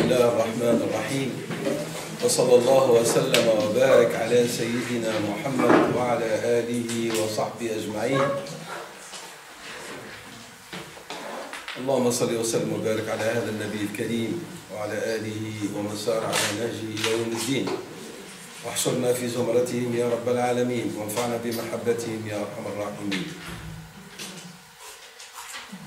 الله الرحمن الرحيم وصلى الله وسلم وبارك على سيدنا محمد وعلى آله وصحبه أجمعين. اللهم صل وسلم وبارك على هذا النبي الكريم وعلى آله ومن سار على نهجه إلى يوم الدين، واحشرنا في زمرتهم يا رب العالمين، وانفعنا بمحبتهم يا أرحم الراحمين.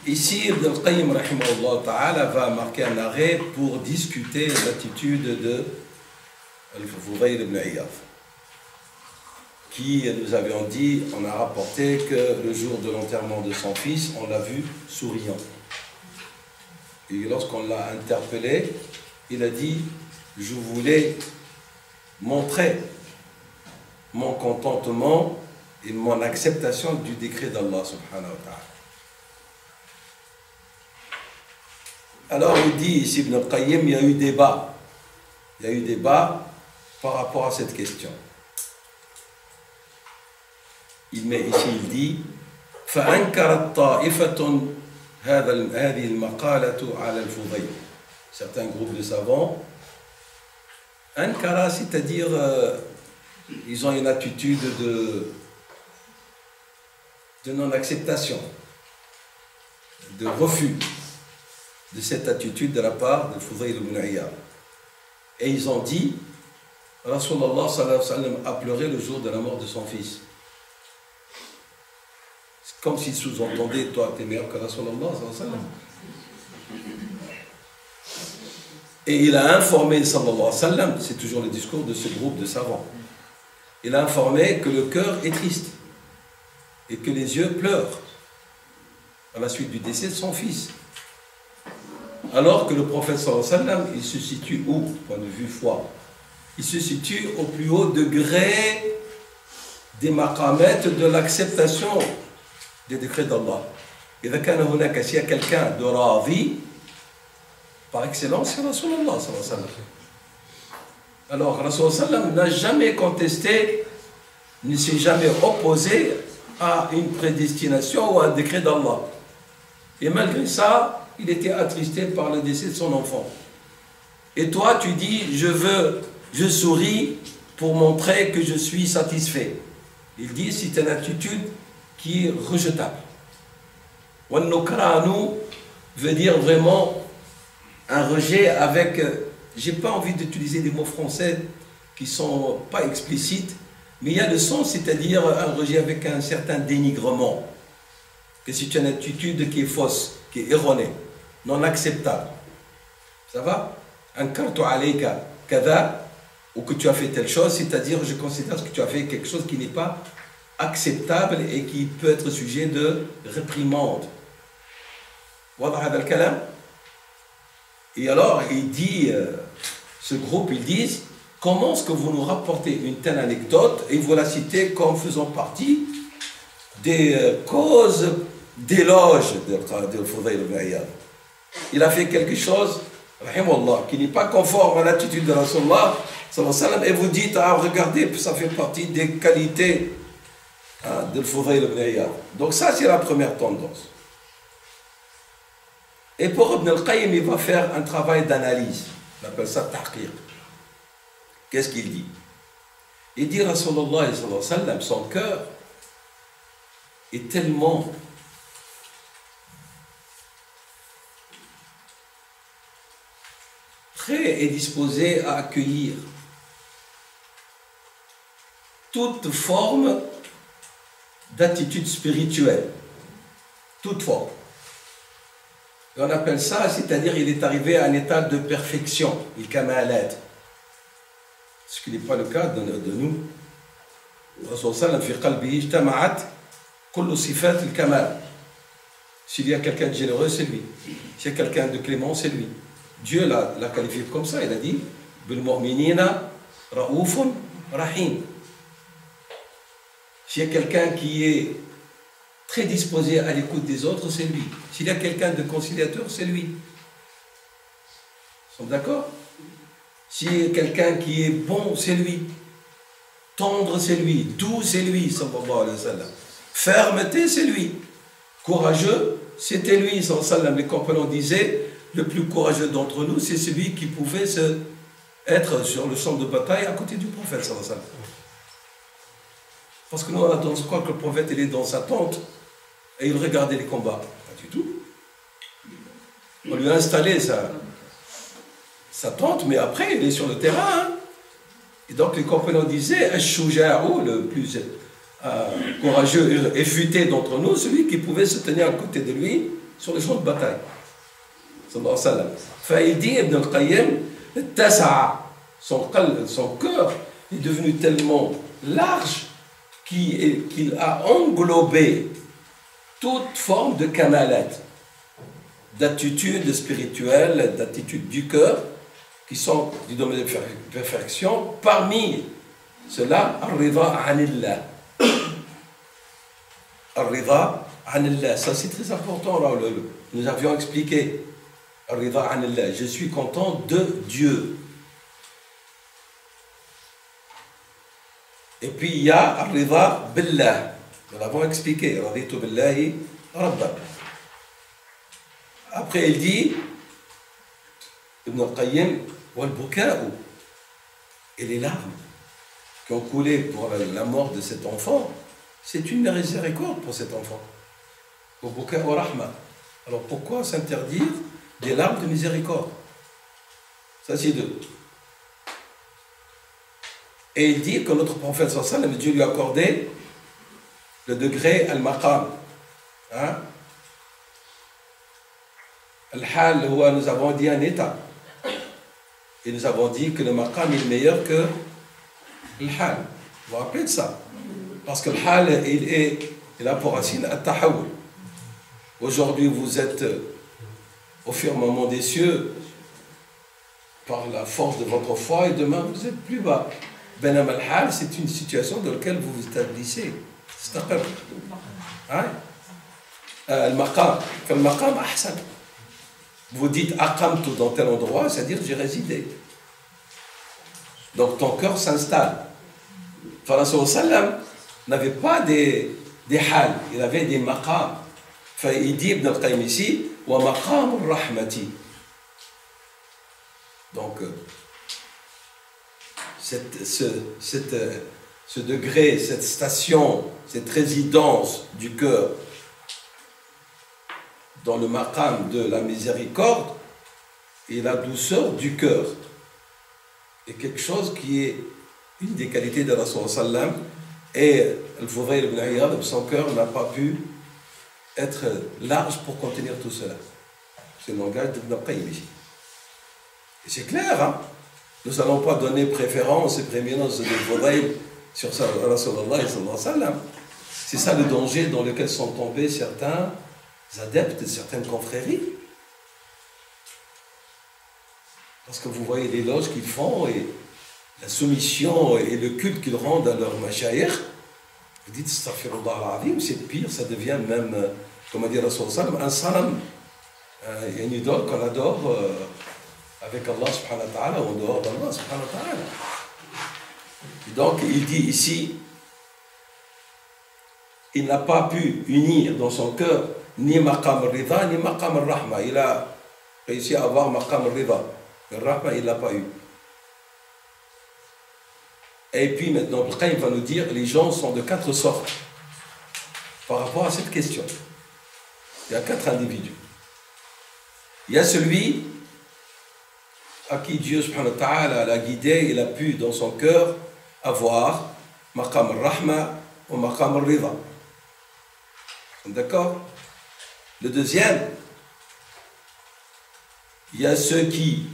Ici, Ibn al-Qayyim rahimahullah ta'ala va marquer un arrêt pour discuter l'attitude de Al-Fudayl ibn Iyad, qui, nous avions dit, on a rapporté que le jour de l'enterrement de son fils, on l'a vu souriant. Et lorsqu'on l'a interpellé, il a dit « Je voulais montrer mon contentement et mon acceptation du décret d'Allah subhanahu wa ta'ala ». Alors il dit ici Ibn al-Qayyim, il y a eu débat. Il y a eu débat par rapport à cette question. Il met ici, il dit فَأَنْكَرَتْ طَائِفَةٌ هَذِهِ الْمَقَالَةُ عَلَى الْفُضَيْلِ. Certains groupes de savants, Ankara, c'est-à-dire ils ont une attitude de non-acceptation, de refus de cette attitude de la part de Fudayl ibn Iyad. Et ils ont dit, Rasulallah sallallahu alayhi wa sallam a pleuré le jour de la mort de son fils. C'est comme s'il sous-entendait, toi, t'es meilleur que Rasulallah sallallahu alayhi wa sallam. Et il a informé, sallallahu alayhi wa sallam, c'est toujours le discours de ce groupe de savants, il a informé que le cœur est triste et que les yeux pleurent à la suite du décès de son fils. Alors que le prophète sallallahu alayhi wa sallam, il se situe où, point de vue foi? Il se situe au plus haut degré des maqamet de l'acceptation des décrets d'Allah. Et s'il y a quelqu'un de ravi, par excellence, c'est Rasulallah sallallahu alayhi wa sallam. Alors Rasulallah sallallahu alayhi wa sallam n'a jamais contesté, ne s'est jamais opposé à une prédestination ou à un décret d'Allah. Et malgré ça, il était attristé par le décès de son enfant. Et toi, tu dis, je souris pour montrer que je suis satisfait. Il dit, c'est une attitude qui est rejetable. Wannukranu veut dire vraiment un rejet avec, j'ai pas envie d'utiliser des mots français qui sont pas explicites, mais il y a le sens, c'est-à-dire un rejet avec un certain dénigrement. Que c'est une attitude qui est fausse, qui est erronée, non acceptable. Ça va? Ankartu alayka kada, ou que tu as fait telle chose, c'est-à-dire je considère que tu as fait quelque chose qui n'est pas acceptable et qui peut être sujet de réprimande. Et alors il dit, ce groupe, ils disent, comment est-ce que vous nous rapportez une telle anecdote et vous la citez comme faisant partie des causes d'éloge de Fudayl ibn Iyad. Il a fait quelque chose, rahimahullah, qui n'est pas conforme à l'attitude de Rasulullah sallallahu alayhi wa sallam, et vous dites, ah, regardez, ça fait partie des qualités de Fudayl ibn Iyad. Donc ça, c'est la première tendance. Et pour Ibn al-Qayyim, il va faire un travail d'analyse. On appelle ça tahqiq. Qu'est-ce qu'il dit? Il dit, Rasulullah sallallahu alayhi wa sallam, son cœur est tellement prêt et disposé à accueillir toute forme d'attitude spirituelle, toute forme. Et on appelle ça, c'est-à-dire il est arrivé à un état de perfection, il kamalat, ce qui n'est pas le cas de nous. S'il y a quelqu'un de généreux, c'est lui. S'il y a quelqu'un de clément, c'est lui. Dieu l'a qualifié comme ça, il a dit Bil mu'minina ra'oufun rahim. S'il y a quelqu'un qui est très disposé à l'écoute des autres, c'est lui. S'il y a quelqu'un de conciliateur, c'est lui. Ils sont d'accord? S'il y a quelqu'un qui est bon, c'est lui. Tendre, c'est lui. Doux, c'est lui, sallallahu alayhi wa sallam. Fermeté, c'est lui. Courageux, c'était lui, sallallahu alayhi wa sallam. Les compagnons disaient le plus courageux d'entre nous, c'est celui qui pouvait être sur le champ de bataille à côté du prophète sallallahu alayhi wa sallam. Parce que nous, on a tendance à croire que le prophète, il est dans sa tente et il regardait les combats. Pas du tout. On lui a installé sa tente, mais après, il est sur le terrain. Hein. Et donc, les compagnons disaient, Ash-Shuja'u, le plus courageux et futé d'entre nous, celui qui pouvait se tenir à côté de lui sur le champ de bataille. Sallallahu alayhi wa sallam. Il dit, Ibn al-Qayyim, son cœur est devenu tellement large qu'il a englobé toute forme de canalette, d'attitude spirituelle, d'attitude du cœur, qui sont du domaine de perfection. Parmi cela, Ar-Rida Anillah. Ar-Rida Anillah, ça c'est très important, là, nous avions expliqué. Ar-Rida Anillah, je suis content de Dieu. Et puis il y a Ar-Rida Billah, nous l'avons expliqué. Raditu Billahi Rabba. Après il dit, Ibn al-Qayyim, wal-buka'u, et les larmes qui ont coulé pour la mort de cet enfant, c'est une miséricorde pour cet enfant. Wal-buka'u rahma. Alors pourquoi s'interdire des larmes de miséricorde? Ça c'est deux. Et il dit que notre prophète sallallahu alayhi wa sallam, Dieu lui a accordé le degré al-maqam. Hein? Al-hal, nous avons dit un état. Et nous avons dit que le maqam est meilleur que le hal. Vous vous rappelez de ça? Parce que le hal, il a pour racine at-tahawul. Aujourd'hui, vous êtes au firmament des cieux par la force de votre foi, et demain, vous êtes plus bas. Benam al-hal, c'est une situation dans laquelle vous vous établissez. C'est un Al-maqam. Al-maqam, ahsan. Vous dites aqamtu dans tel endroit, c'est-à-dire j'ai résidé. Donc ton cœur s'installe. Rasul sallam n'avait pas des hal, il avait des maqam. Il dit Ibn al-Qayyim ici, wa maqam rahmati. Donc ce degré, cette station, cette résidence du cœur dans le maqam de la miséricorde et la douceur du cœur est quelque chose qui est une des qualités de Rasul sallam. Et Al-Fudayl ibn Iyad, son cœur n'a pas pu être large pour contenir tout cela. C'est le langage d'Ibn al-Qayyim ici. Et c'est clair, hein? Nous n'allons pas donner préférence et prééminence de Fudayl sur Rasulullah sallallahu alayhi wa sallam. C'est ça le danger dans lequel sont tombés certains adeptes de certaines confréries. Parce que vous voyez l'éloge qu'ils font et la soumission et le culte qu'ils rendent à leur mashayikh. Vous dites, astaghfirullah al-azim, c'est pire, ça devient même, comme a dit Rasul sallam, un salam, une idole qu'on adore avec Allah subhanahu wa ta'ala ou en dehors d'Allah subhanahu wa ta'ala. Donc il dit ici, il n'a pas pu unir dans son cœur ni maqam al-rida ni maqam al-rahma. Il a réussi à avoir maqam al-rida, mais al-rahma il ne l'a pas eu. Et puis maintenant, le Qayyim va nous dire les gens sont de 4 sortes par rapport à cette question. Il y a 4 individus. Il y a celui à qui Dieu subhanahu wa ta'ala l'a guidé, il a pu dans son cœur avoir maqam al-rahma ou maqam al-rida. D'accord? Le deuxième, il y a ceux qui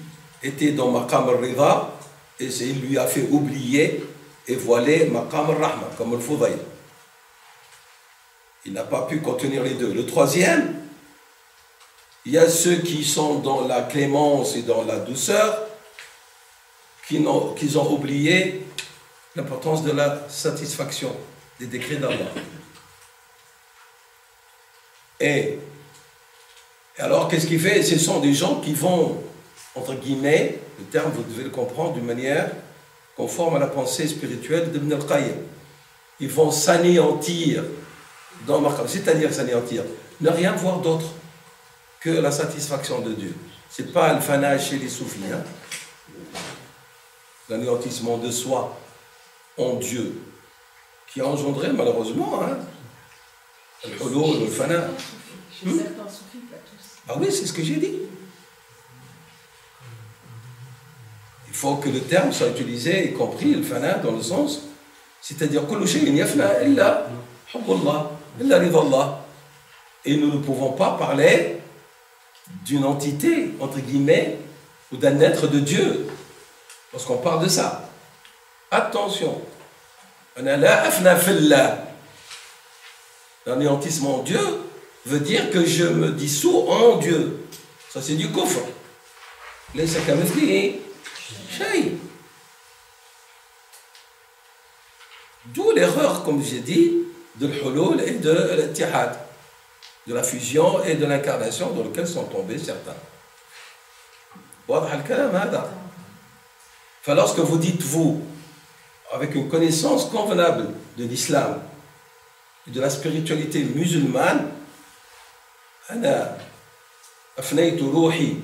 étaient dans maqam al-rida et il lui a fait oublier et voiler maqam al-rahma, comme al-Fudayl. Il n'a pas pu contenir les deux. Le troisième, il y a ceux qui sont dans la clémence et dans la douceur, qu'ils ont oublié l'importance de la satisfaction des décrets d'Allah. Et alors, qu'est-ce qu'il fait? Ce sont des gens qui vont, entre guillemets, le terme, vous devez le comprendre d'une manière conforme à la pensée spirituelle d'Ibn al-Qayyim. Ils vont s'anéantir dans le maqam, c'est-à-dire s'anéantir, ne rien voir d'autre que la satisfaction de Dieu. c'est pas le fana chez les soufis. Hein. L'anéantissement de soi en Dieu, qui a engendré malheureusement hein, le fana. Ah oui, c'est ce que j'ai dit. Il faut que le terme soit utilisé, y compris le fana, dans le sens, c'est-à-dire que et nous ne pouvons pas parler d'une entité, entre guillemets, ou d'un être de Dieu, lorsqu'on parle de ça. Attention, l'anéantissement en Dieu veut dire que je me dissous en Dieu. Ça c'est du kufr. D'où l'erreur, comme j'ai dit, de l'hulul et de l'Ittihad, de la fusion et de l'incarnation dans lequel sont tombés certains. Lorsque vous dites, vous, avec une connaissance convenable de l'islam et de la spiritualité musulmane, أنا أفنيت روحي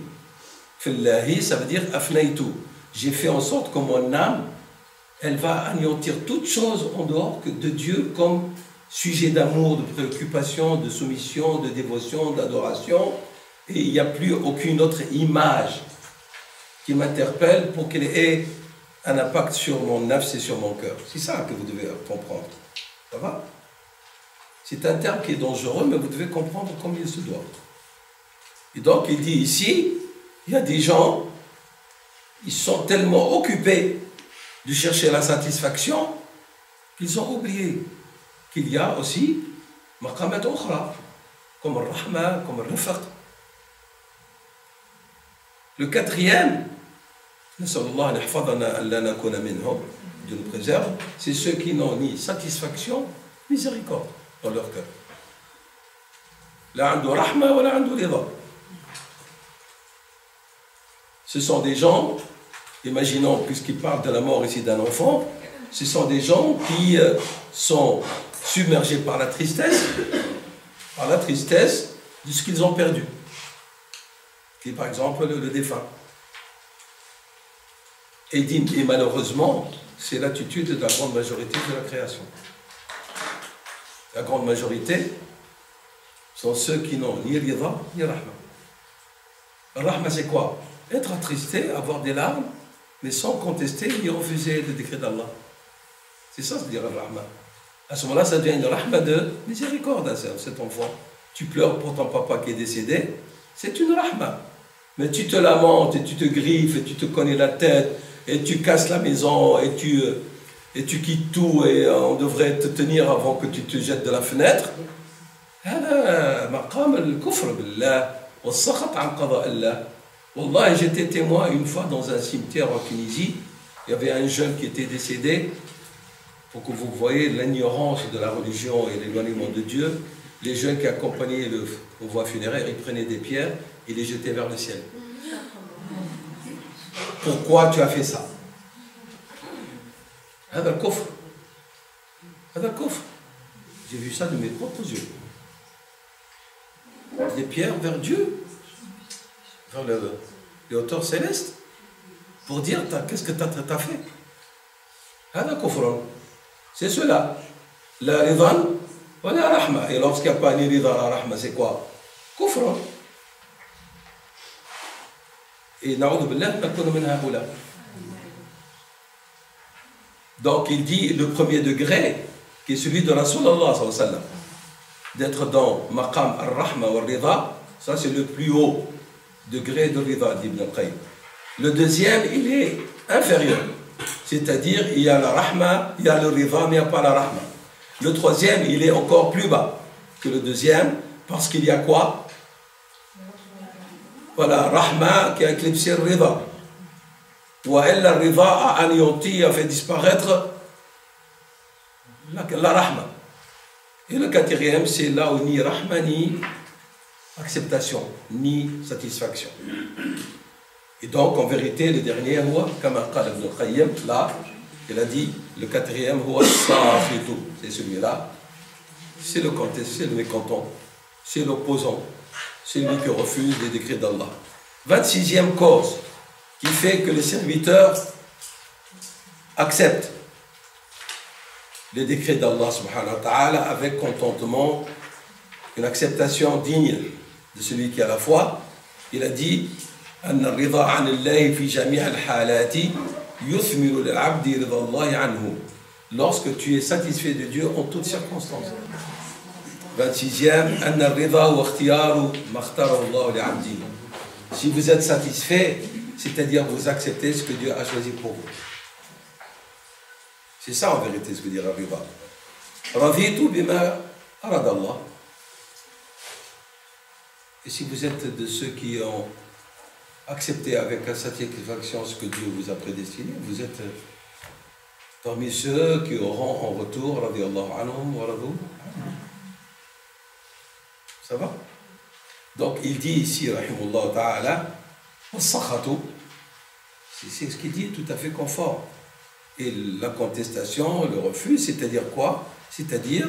في الله, ça veut dire أفنيت, j'ai fait en sorte que mon âme, elle va anéantir toute chose en dehors de Dieu comme sujet d'amour, de préoccupation, de soumission, de dévotion, d'adoration, et il n'y a plus aucune autre image qui m'interpelle pour qu'elle ait un impact sur mon nafs et sur mon cœur. C'est ça que vous devez comprendre. Ça va? C'est un terme qui est dangereux, mais vous devez comprendre comme il se doit. Et donc, il dit ici, il y a des gens, ils sont tellement occupés de chercher la satisfaction qu'ils ont oublié qu'il y a aussi maqamat ukhra, comme le rahma, comme le rifaq. Le quatrième, Dieu nous préserve, c'est ceux qui n'ont ni satisfaction, ni miséricorde dans leur cœur. La andu rahma wa la andu rida. Ce sont des gens, imaginons, puisqu'il parle de la mort ici d'un enfant, ce sont des gens qui sont submergés par la tristesse de ce qu'ils ont perdu. Qui est par exemple le défunt. Et malheureusement, c'est l'attitude de la grande majorité de la création. La grande majorité sont ceux qui n'ont ni rida ni rahma. Rahma, c'est quoi? Être attristé, avoir des larmes, mais sans contester ni refuser le décret d'Allah. C'est ça, c'est dire rahma. À ce moment-là, ça devient une rahma de miséricorde à cet enfant. Tu pleures pour ton papa qui est décédé, c'est une rahma. Mais tu te lamentes, et tu te griffes, et tu te cognes la tête, et tu casses la maison, et tu quittes tout, et on devrait te tenir avant que tu te jettes de la fenêtre. Wallah, j'étais témoin une fois dans un cimetière en Tunisie. Il y avait un jeune qui était décédé. Pour que vous voyez l'ignorance de la religion et l'éloignement de Dieu, les jeunes qui accompagnaient le convoi funéraire, ils prenaient des pierres et les jetaient vers le ciel. Pourquoi tu as fait ça? هذا الكفر. هذا الكفر. J'ai vu ça de mes propres yeux. Des pierres vers Dieu, vers les hauteurs célestes, pour dire qu'est-ce que tu as fait. هذا كفر. C'est cela. La ridhan wa la rahma. Et lorsqu'il n'y a pas ni ridha la rahma, c'est quoi? Kufr. Et na'udhu billah, nakunu min haoula. Donc il dit le premier degré, qui est celui de Rasulallah sallallahu alayhi wa sallam, d'être dans maqam al-rahma wa al-ridha, ça c'est le plus haut degré de ridha d'Ibn al-Qayyim. Le deuxième, il est inférieur. C'est-à-dire, il y a la rahma, il y a le ridha, mais il n'y a pas la rahma. Le troisième, il est encore plus bas que le deuxième, parce qu'il y a quoi? Voilà, rahma qui a éclipsé le ridha. Wa ella ridha a anéanti, a fait disparaître la rahma. Et le quatrième, c'est là où ni rahma, ni acceptation, ni satisfaction. Et donc, en vérité, le dernier, comme Ibn al-Qayyim, là, il a dit, le quatrième, c'est celui-là. C'est le mécontent, c'est l'opposant, c'est lui qui refuse les décrets d'Allah. 26e cause qui fait que le serviteur accepte les décrets d'Allah subhanahu wa ta'ala avec contentement, une acceptation digne de celui qui a la foi. Il a dit أن الرضا عن الله في جميع الحالات يثمر للعبد رضا الله عنه. Lorsque tu es satisfait de Dieu en toutes circonstances. 26e أن الرضا هو اختيار ما اختاره الله لعبده. Si vous êtes satisfait, c'est-à-dire vous acceptez ce que Dieu a choisi pour vous. C'est ça en vérité ce que dit Rabbi Ba. Raditu bima arad Allah. Et si vous êtes de ceux qui ont accepté avec satisfaction ce que Dieu vous a prédestiné, vous êtes parmi ceux qui auront en retour, radiyallahu anhum wa radu. Ça va? Donc il dit ici, rahimullah ta'ala, c'est ce qu'il dit tout à fait conforme. Et la contestation, le refus, c'est-à-dire quoi? C'est-à-dire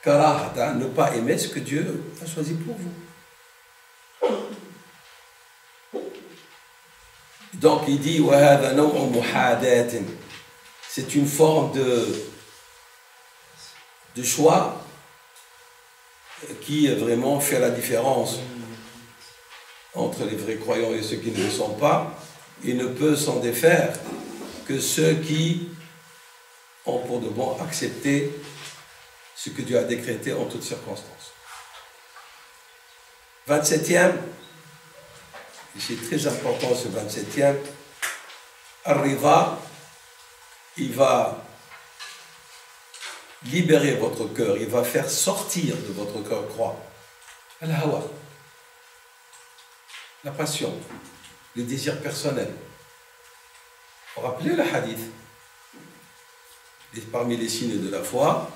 karahata, ne pas aimer ce que Dieu a choisi pour vous. Donc il dit c'est une forme de choix qui vraiment fait la différence entre les vrais croyants et ceux qui ne le sont pas, et ne peut s'en défaire que ceux qui ont pour de bon accepté ce que Dieu a décrété en toutes circonstances. 27e, c'est très important ce 27e, Ar-Rida, il va libérer votre cœur, il va faire sortir de votre cœur croix Al-Hawa, la passion, les désirs personnels. Vous vous rappelez le hadith? Et parmi les signes de la foi,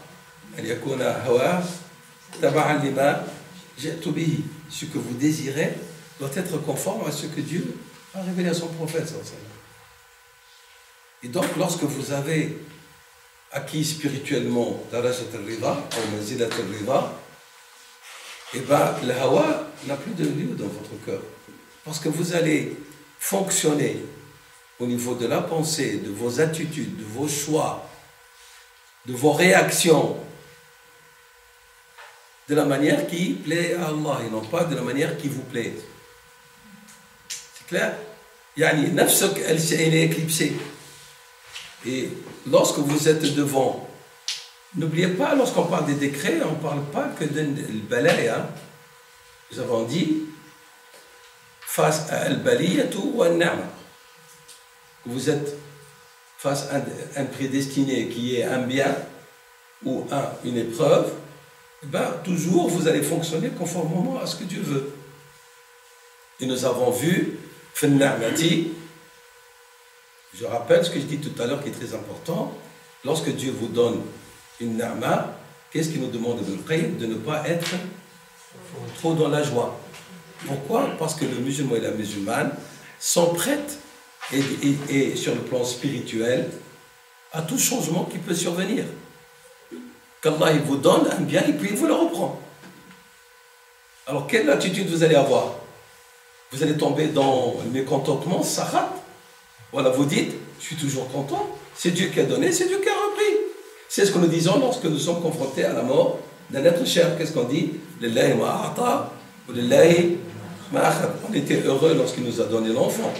ce que vous désirez doit être conforme à ce que Dieu a révélé à son prophète. Et donc, lorsque vous avez acquis spirituellement darajat al-rida ou manzilat al-rida, et bien le hawa n'a plus de lieu dans votre cœur. Parce que vous allez fonctionner au niveau de la pensée, de vos attitudes, de vos choix, de vos réactions, de la manière qui plaît à Allah et non pas de la manière qui vous plaît. C'est clair? Yani, nafsak, elle est éclipsée. Et lorsque vous êtes devant, n'oubliez pas, lorsqu'on parle des décrets, on ne parle pas que de l'balaya. Nous avons dit, face à al-baliyatu wa al-na'ma. Vous êtes face à un prédestiné qui est un bien ou une épreuve, ben, toujours vous allez fonctionner conformément à ce que Dieu veut. Et nous avons vu, je rappelle ce que je dis tout à l'heure qui est très important, lorsque Dieu vous donne une na'ma, qu'est-ce qu'il nous demande de ne pas être trop dans la joie. Pourquoi? Parce que le musulman et la musulmane sont prêts et sur le plan spirituel à tout changement qui peut survenir. Qu'Allah il vous donne un bien et puis il vous le reprend. Alors quelle attitude vous allez avoir? Vous allez tomber dans le mécontentement, sahat. Voilà, vous dites, je suis toujours content, c'est Dieu qui a donné, c'est Dieu qui a repris. C'est ce que nous disons lorsque nous sommes confrontés à la mort d'un être cher. Qu'est-ce qu'on dit? Lillahi ma a'ta ou lillahi ma akhad. On était heureux lorsqu'il nous a donné l'enfant.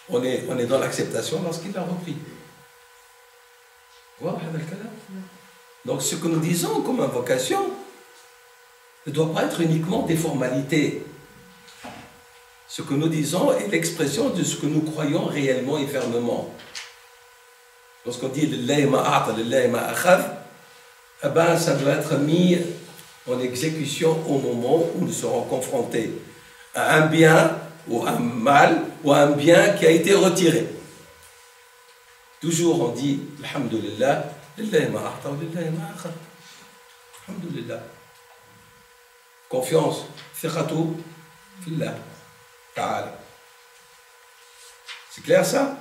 On est dans l'acceptation lorsqu'il l'a repris. Voilà. Donc ce que nous disons comme invocation ne doit pas être uniquement des formalités. Ce que nous disons est l'expression de ce que nous croyons réellement et fermement. Lorsqu'on dit lillahi ma a'ta, lillahi ma akhad, eh ben, ça doit être mis en exécution au moment où nous serons confrontés à un bien ou un mal ou un bien qui a été retiré. Toujours on dit alhamdulillah, lillahi ma a'ta, lillahi ma akhad. Alhamdulillah. Confiance, thiqatu fillah. C'est clair ça?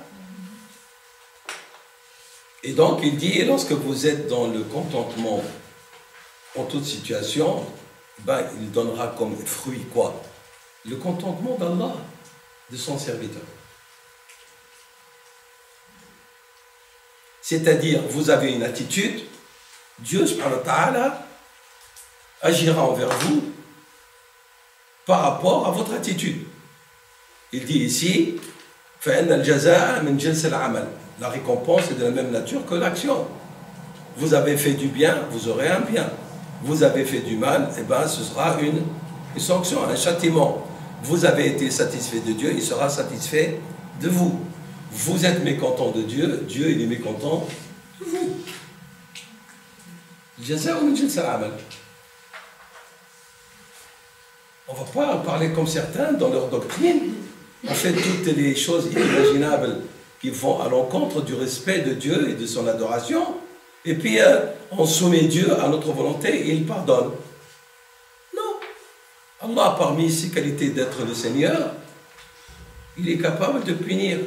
Et donc il dit, lorsque vous êtes dans le contentement en toute situation, ben, il donnera comme fruit quoi? le contentement d'Allah, de son serviteur. C'est-à-dire, vous avez une attitude, Dieu subhanahu wa ta'ala agira envers vous par rapport à votre attitude. Il dit ici, la récompense est de la même nature que l'action. Vous avez fait du bien, vous aurez un bien. Vous avez fait du mal, et ben ce sera une sanction, un châtiment. Vous avez été satisfait de Dieu, il sera satisfait de vous. Vous êtes mécontent de Dieu, Dieu il est mécontent de vous. On ne va pas parler comme certains dans leur doctrine. On fait toutes les choses inimaginables qui vont à l'encontre du respect de Dieu et de son adoration. Et puis on soumet Dieu à notre volonté et il pardonne. Non. Allah, parmi ses qualités d'être le Seigneur, il est capable de punir.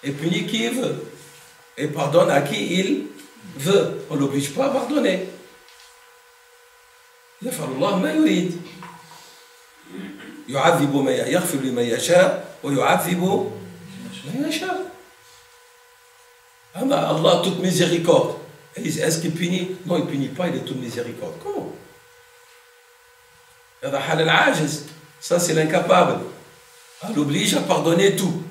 Et punit qui il veut. Et pardonne à qui il veut. On ne l'oblige pas à pardonner. Yafallah ma yurid. Yu'adhibu ma yaghfir liman yasha wa yu'adhibu man yasha. Allah, toute miséricorde. Est-ce qu'il punit? Non, il ne punit pas, il est toute miséricorde. Comment? Ça, c'est l'incapable. On l'oblige à pardonner tout.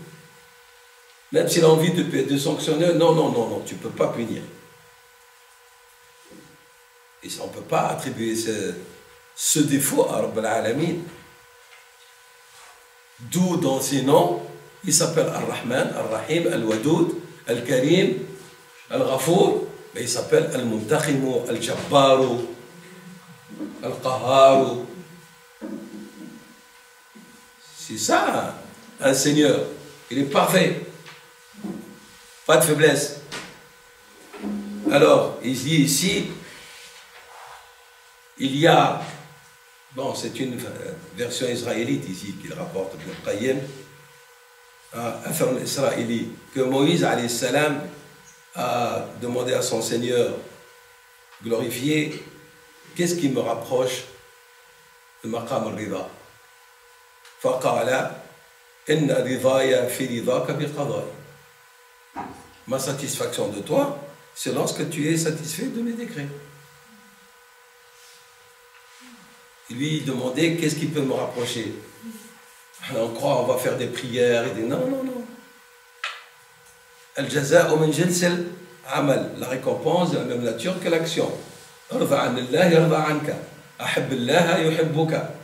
Même s'il a envie de sanctionner, non, tu ne peux pas punir. Et ça, on ne peut pas attribuer ce défaut à Rabb al-Alamin. D'où dans ses noms, il s'appelle Ar-Rahman, Ar-Rahim, Al-Wadoud, Al-Karim, Al-Ghafour, mais il s'appelle Al-Muntakhimu, Al-Jabbaru, Al-Qaharu. C'est ça, un Seigneur. Il est parfait. Pas de faiblesse. Alors, il dit ici, il y a, bon, c'est une version israélite ici qu'il rapporte Ibn Qayyim, Athar israélite, que Moïse alayhi salam a demandé à son Seigneur glorifié, qu'est-ce qui me rapproche de Maqam al-Rida? Faqala, inna ridaya fi ridaka bi qadai. Ma satisfaction de toi, c'est lorsque tu es satisfait de mes décrets. Il lui demandait qu'est-ce qui peut me rapprocher. Alors on croit on va faire des prières et des non. Al-jaza'u min jinsil amal. La récompense de la même nature que l'action. Arda anillah yarda anka. Ahibbillah yuhibbuka.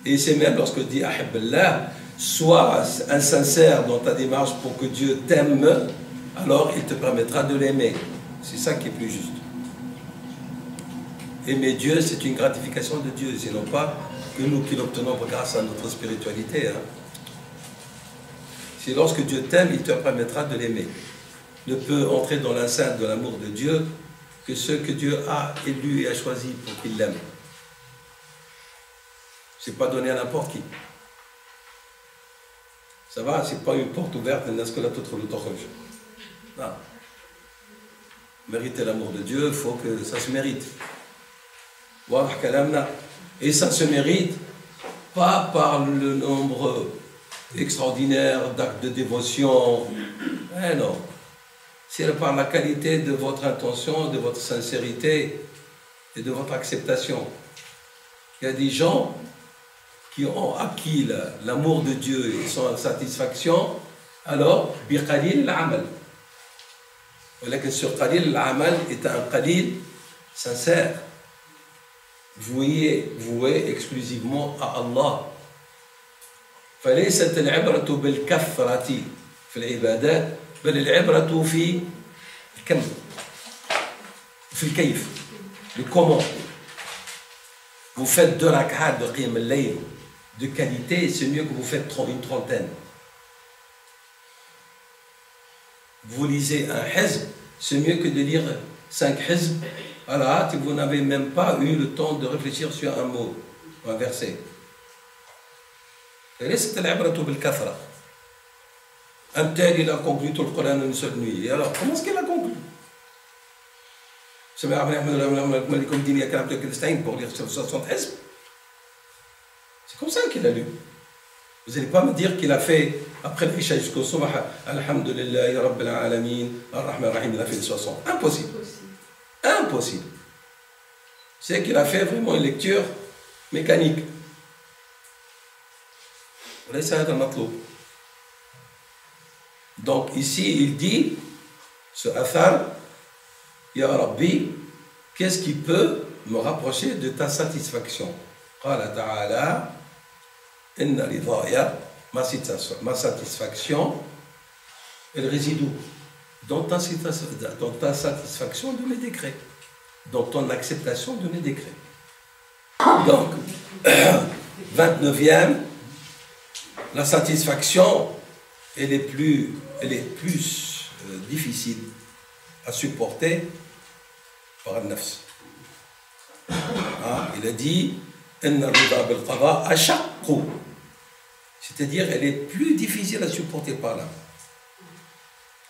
Et c'est même lorsque tu dis ahibbillah, sois insincère dans ta démarche pour que Dieu t'aime, alors il te permettra de l'aimer. C'est ça qui est plus juste. Aimer Dieu, c'est une gratification de Dieu, sinon pas que nous qui l'obtenons grâce à notre spiritualité. Hein. C'est lorsque Dieu t'aime, il te permettra de l'aimer. Ne peut entrer dans l'enceinte de l'amour de Dieu que ceux que Dieu a élus et a choisis pour qu'il l'aime. C'est pas donné à n'importe qui. Ça va, c'est pas une porte ouverte, n'est-ce que la toute le torche. Non. Mériter l'amour de Dieu, il faut que ça se mérite. Et ça se mérite pas par le nombre extraordinaire d'actes de dévotion. Non. C'est par la qualité de votre intention, de votre sincérité et de votre acceptation. Il y a des gens qui ont acquis l'amour de Dieu et son satisfaction, alors, biqalil al-amal. Ce qalil al-amal est un qalil sincère, voué exclusivement à Allah. فليست العبرة بالكثرة في العبادات بل العبرة في الكم في الكيف le comment. Vous faites 2 rak'at de qiyam al-layl de qualité, c'est mieux que vous faites une trentaine. Vous lisez un hizb, c'est mieux que de lire 5 hizb à la hâte et vous n'avez même pas eu le temps de réfléchir sur un mot, un verset. ليست العبرة بالكثرة. Un tel, il a conclu tout le Coran en une seule nuit. Et alors, comment est-ce qu'il a conclu? Pour lire 60 hizb. C'est comme ça qu'il a lu. Vous n'allez pas me dire qu'il a fait, après l'Isha jusqu'au Subha, Alhamdulillah, Ya Rabbil Alamin, Ar-Rahman Ar-Rahim, il a fait les 60. Impossible. Impossible. C'est qu'il a fait vraiment une lecture mécanique. Donc ici, il dit, ce Athar, Ya Rabbi, qu'est-ce qui peut me rapprocher de ta satisfaction? Qala ta'ala, Inna ridaya, ma satisfaction, elle réside où? Dans ta satisfaction de mes décrets, dans ton acceptation de mes décrets. Donc, 29e, la satisfaction, elle est plus difficile à supporter par le nafs. Il a dit, c'est-à-dire, elle est plus difficile à supporter par l'âme.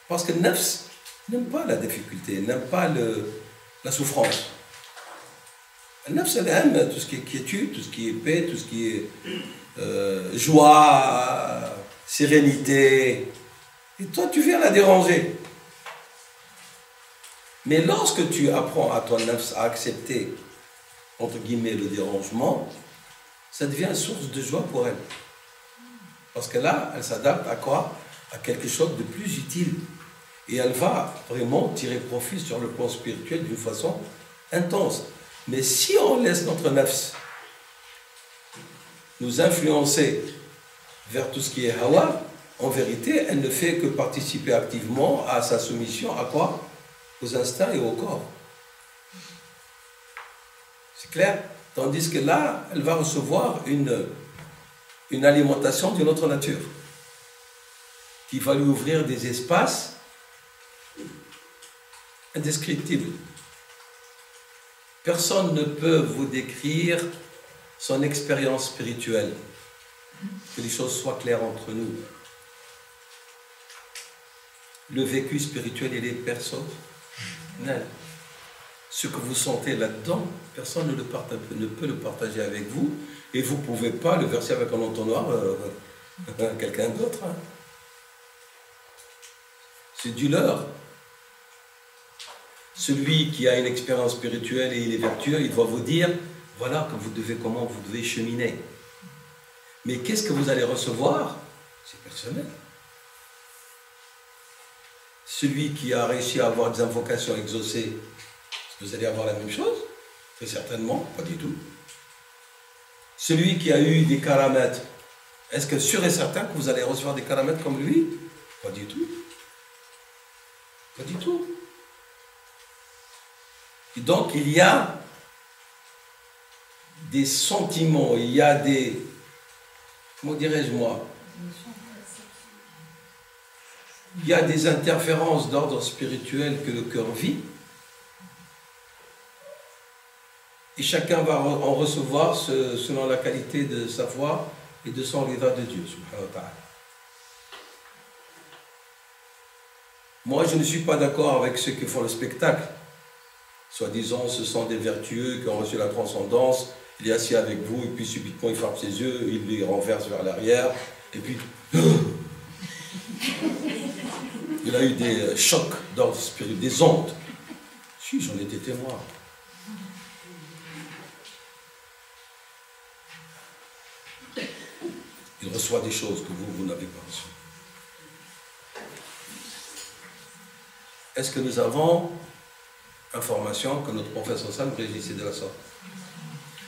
Parce que le nafs n'aime pas la difficulté, n'aime pas la souffrance. Le nafs, elle aime tout ce qui est quiétude, tout ce qui est paix, tout ce qui est joie, sérénité. Et toi, tu viens la déranger. Mais lorsque tu apprends à ton nafs à accepter, entre guillemets, le dérangement, ça devient une source de joie pour elle. Parce que là, elle s'adapte à quoi? À quelque chose de plus utile. Et elle va vraiment tirer profit sur le plan spirituel d'une façon intense. Mais si on laisse notre nafs nous influencer vers tout ce qui est hawa, en vérité, elle ne fait que participer activement à sa soumission à quoi? Aux instincts et au corps. C'est clair? Tandis que là, elle va recevoir une alimentation d'une autre nature qui va lui ouvrir des espaces indescriptibles. Personne ne peut vous décrire son expérience spirituelle. Que les choses soient claires entre nous. Le vécu spirituel, il est personnel. Ce que vous sentez là-dedans, personne ne peut le partager avec vous, et vous ne pouvez pas le verser avec un entonnoir à quelqu'un d'autre. Hein. C'est du leur. Celui qui a une expérience spirituelle et il est vertueux, il va vous dire, voilà comment vous devez cheminer. Mais qu'est-ce que vous allez recevoir? C'est personnel. Celui qui a réussi à avoir des invocations exaucées, est-ce que vous allez avoir la même chose? Très certainement, pas du tout. Celui qui a eu des karamats, est-ce que sûr et certain que vous allez recevoir des karamats comme lui? Pas du tout. Pas du tout. Et donc il y a des sentiments, il y a des, comment dirais-je moi, il y a des interférences d'ordre spirituel que le cœur vit, et chacun va en recevoir selon la qualité de sa foi et de son rida de Dieu, subhanahu wa ta'ala. Moi, je ne suis pas d'accord avec ceux qui font le spectacle. Soi-disant, ce sont des vertueux qui ont reçu la transcendance, il est assis avec vous, et puis subitement il ferme ses yeux, il les renverse vers l'arrière, et puis il a eu des chocs d'ordre spirituel, des ondes. Si, j'en étais témoin. Il reçoit des choses que vous n'avez pas reçues. Est-ce que nous avons information que notre professeur Sam régissait de la sorte?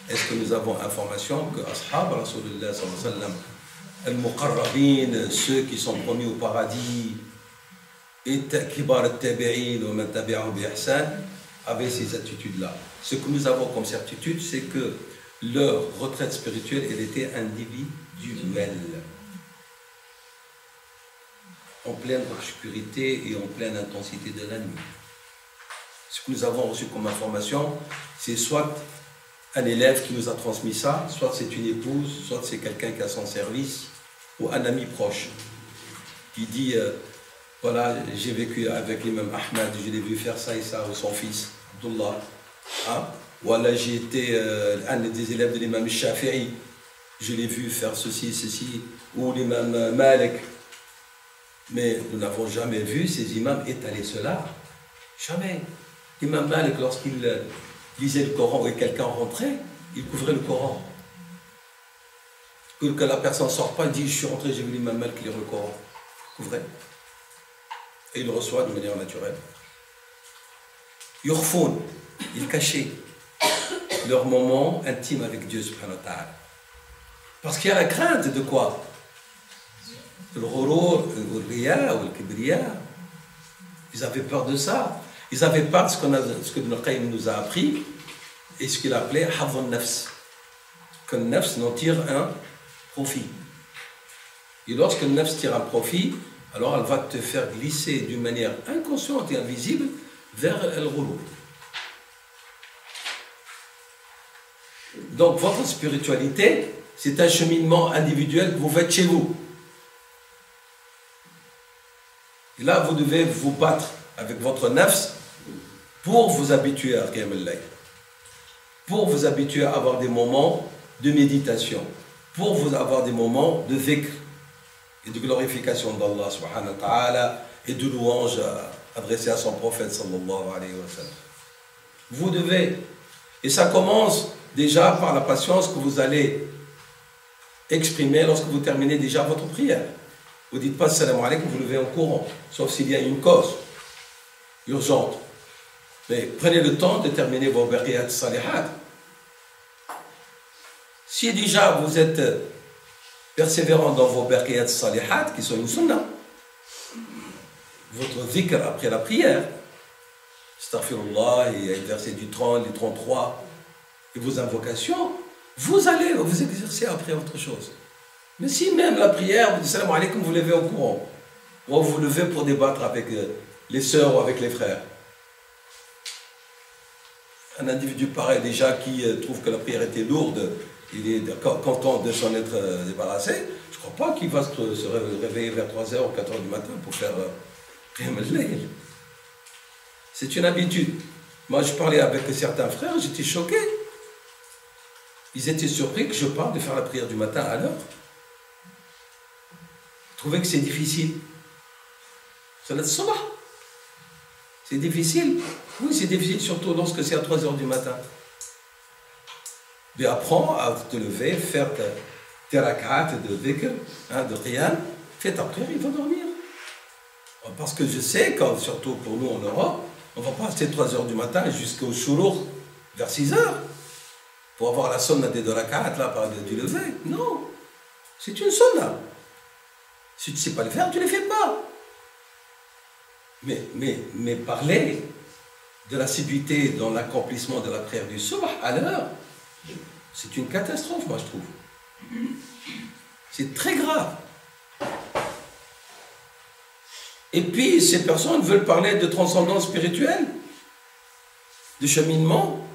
Est-ce que nous avons information que Ashab Rasulullah sallallahu alayhi wa sallam, al-Muqarrabin, ceux qui sont promis au paradis, et Kibar al-Tabi'in ou man tabi'ahum bi ihsan, avaient ces attitudes-là? Ce que nous avons comme certitude, c'est que leur retraite spirituelle, elle était individuelle. En pleine obscurité et en pleine intensité de la nuit. Ce que nous avons reçu comme information, c'est soit un élève qui nous a transmis ça, soit c'est une épouse, soit c'est quelqu'un qui a son service, ou un ami proche, qui dit, voilà, j'ai vécu avec l'imam Ahmad, je l'ai vu faire ça et ça, ou son fils, Abdullah. Hein? Voilà, j'ai été un des élèves de l'imam Shafi'i. je l'ai vu faire ceci, ceci, ou l'imam Malik. Mais nous n'avons jamais vu ces imams étaler cela. Jamais. L'imam Malik, lorsqu'il lisait le Coran et quelqu'un rentrait, il couvrait le Coran. Que la personne ne sort pas, il dit, je suis rentré, j'ai vu l'imam Malik lire le Coran. Il couvrait. Et il le reçoit de manière naturelle. Yurfoun, ils cachaient leur moment intime avec Dieu subhanahu wa ta'ala. Parce qu'il y a la crainte de quoi? Le ghurur, le riya ou le kibriya. Ils avaient peur de ça. Ils avaient peur de ce que Ibn al-Qayyim nous a appris et ce qu'il appelait havon nafs. Que le nafs n'en tire un profit. Et lorsque le nafs tire un profit, alors elle va te faire glisser d'une manière inconsciente et invisible vers le ghurur. Donc votre spiritualité, c'est un cheminement individuel que vous faites chez vous. Et là, vous devez vous battre avec votre nafs pour vous habituer à Qiyam al-Layl, pour vous habituer à avoir des moments de méditation, pour vous avoir des moments de dhikr et de glorification d'Allah subhanahu wa ta'ala et de louange adressée à son prophète sallallahu alayhi wa sallam. Vous devez, et ça commence déjà par la patience que vous allez exprimer lorsque vous terminez déjà votre prière. Vous ne dites pas salam alaykoum, vous levez en courant, sauf s'il y a une cause urgente. Mais prenez le temps de terminer vos baqiyat salihat. Si déjà vous êtes persévérant dans vos baqiyat salihat, qui sont une sunnah, votre dhikr après la prière, astaghfirullah, et verset du 30, du 33, et vos invocations, vous allez vous exercer après autre chose. Mais si même la prière, vous dites salam alaykoum, vous levez au courant, ou vous levez pour débattre avec les sœurs ou avec les frères. Un individu pareil déjà qui trouve que la prière était lourde, il est content de s'en être débarrassé, je ne crois pas qu'il va se réveiller vers 3h ou 4h du matin pour faire Qiyam al-Layl. C'est une habitude. Moi je parlais avec certains frères, j'étais choqué. Ils étaient surpris que je parle de faire la prière du matin à l'heure. Ils trouvaient que c'est difficile. Salat al-Sabah. C'est difficile. Oui, c'est difficile, surtout lorsque c'est à 3h du matin. Mais apprends à te lever, faire tes rak'at de dhikr, de qiyam, fais ta prière, il va dormir. Parce que je sais, surtout pour nous en Europe, on ne va pas rester 3h du matin jusqu'au shuruq vers 6h pour avoir la sunna des 2 rak'at là, du lever. Non, c'est une sunna. Si tu ne sais pas le faire, tu ne le fais pas. Mais parler de l'assiduité dans l'accomplissement de la prière du subh à l'heure, c'est une catastrophe, moi je trouve. C'est très grave. Et puis ces personnes veulent parler de transcendance spirituelle, de cheminement.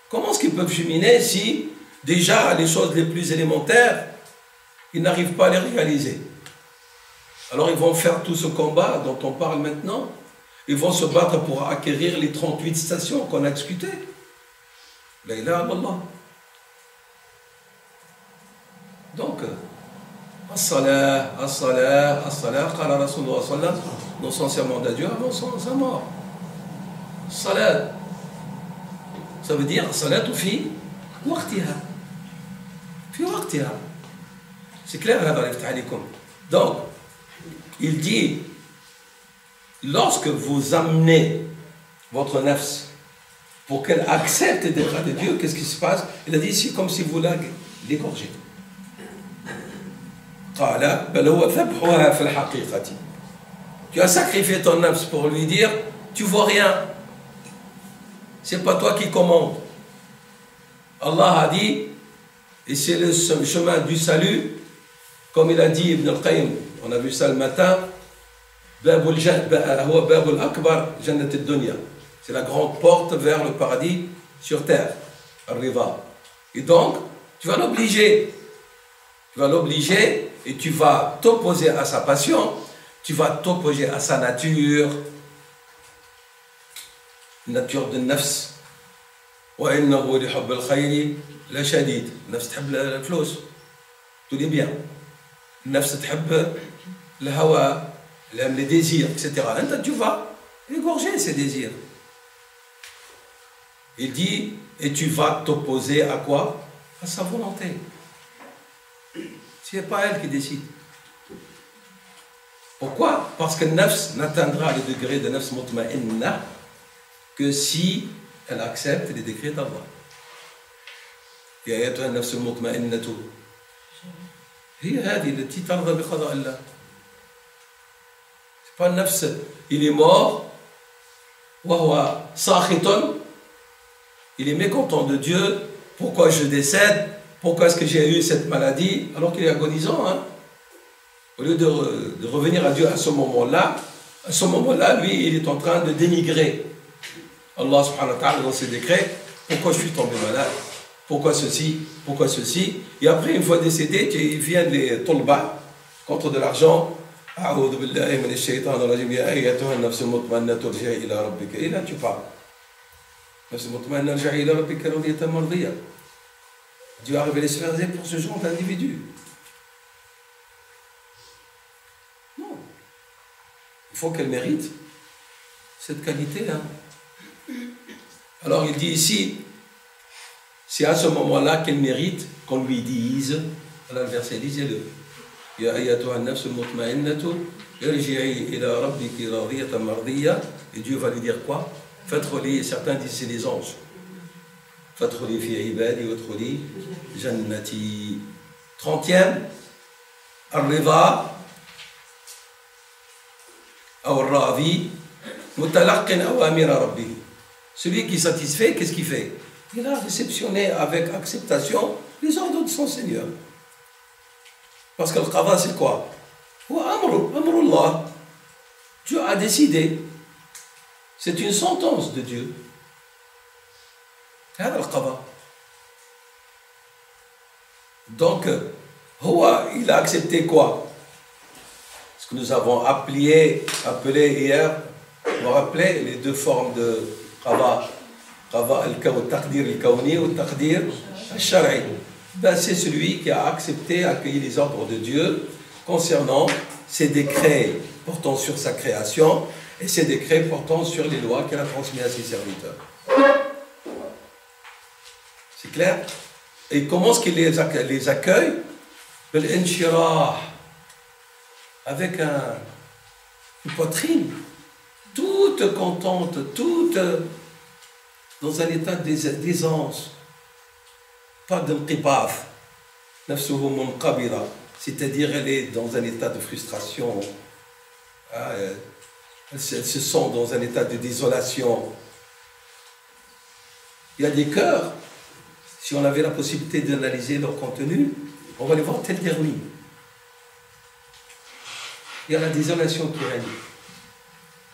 Comment est-ce qu'ils peuvent cheminer si déjà les choses les plus élémentaires, ils n'arrivent pas à les réaliser? Alors ils vont faire tout ce combat dont on parle maintenant. Ils vont se battre pour acquérir les 38 stations qu'on a discutées. La ilaha illallah. Donc, as-salah, as-salah, as-salah, qala Rasulullah sallam, dans son serment d'adieu avant sa mort. Salat, ça veut dire salatu fi waqtiha. Fi waqtiha. C'est clair, donc, il dit, lorsque vous amenez votre nafs pour qu'elle accepte d'être avec Dieu, qu'est-ce qui se passe? Il a dit, c'est comme si vous l'égorgez. Tu as sacrifié ton nafs pour lui dire, tu vois rien. C'est pas toi qui commande. Allah a dit, et c'est le chemin du salut, comme il a dit Ibn al-Qayyim, on a vu ça le matin, c'est la grande porte vers le paradis sur terre, Ar-Riva. Et donc, tu vas l'obliger. Tu vas l'obliger et tu vas t'opposer à sa passion, tu vas t'opposer à sa nature de nafs. وإنه لحب الخير لشديد. النفس تحب الفلوس tous les biens. Nafs تحب le hawa, elle aime les désirs, etc. Tu vas égorger ces désirs. Il dit, et tu vas t'opposer à quoi? À sa volonté. Ce n'est pas elle qui décide. Pourquoi? Parce que nafs n'atteindra le degré de nafs mutma'inna que si elle accepte les décrets d'Allah. يا أيتها النفس المطمئنة هي هذه التي ترضى بقضاء الله. C'est pas nafs, il est mort, وهو ساخط, il est mécontent de Dieu, pourquoi je décède, pourquoi est-ce que j'ai eu cette maladie, alors qu'il est agonisant, hein? Au lieu de revenir à Dieu à ce moment-là, lui, il est en train de dénigrer Allah subhanahu wa ta'ala dans ses décrets. Pourquoi je suis tombé malade? Pourquoi ceci? Pourquoi ceci? Et après, une fois décédé, ils viennent les tolba contre de l'argent. Et là, tu parles. Dieu a révélé ce verset pour ce genre d'individu. Non. Il faut qu'elle mérite cette qualité-là. Alors il dit ici, c'est à ce moment-là qu'elle mérite qu'on lui dise, voilà le verset, lisez-le. Ya ayyatuha an-nafs al-mutma'innatu irji'i ila rabbiki radiyatan mardiyya. Et Dieu va lui dire quoi? Fadkhuli, certains disent c'est les anges. Fadkhuli fi ibadi wadkhuli jannati. 30e, ar-rida ou ar-radi mutalaqqin awamira rabbih. Celui qui est satisfait, qu'est-ce qu'il fait? Il a réceptionné avec acceptation les ordres de son Seigneur. Parce que le qada, c'est quoi? Amrullah. Dieu a décidé. C'est une sentence de Dieu. C'est le qada. Donc, il a accepté quoi? Ce que nous avons appelé hier, vous rappelez les deux formes de qada. Al-taqdir al-kawni ou al-taqdir al-shar'i. C'est celui qui a accepté, accueilli les ordres de Dieu concernant ses décrets portant sur sa création et ses décrets portant sur les lois qu'elle a transmises à ses serviteurs. C'est clair? Et comment est-ce qu'il les accueille? Avec une poitrine toute contente, toute dans un état d'aisance, pas d'inqibaf, nafsuhu munqabira, c'est-à-dire elle est dans un état de frustration, elle se sent dans un état de désolation. Il y a des cœurs, si on avait la possibilité d'analyser leur contenu, on va les voir tels des ruines. Il y a la désolation qui règne.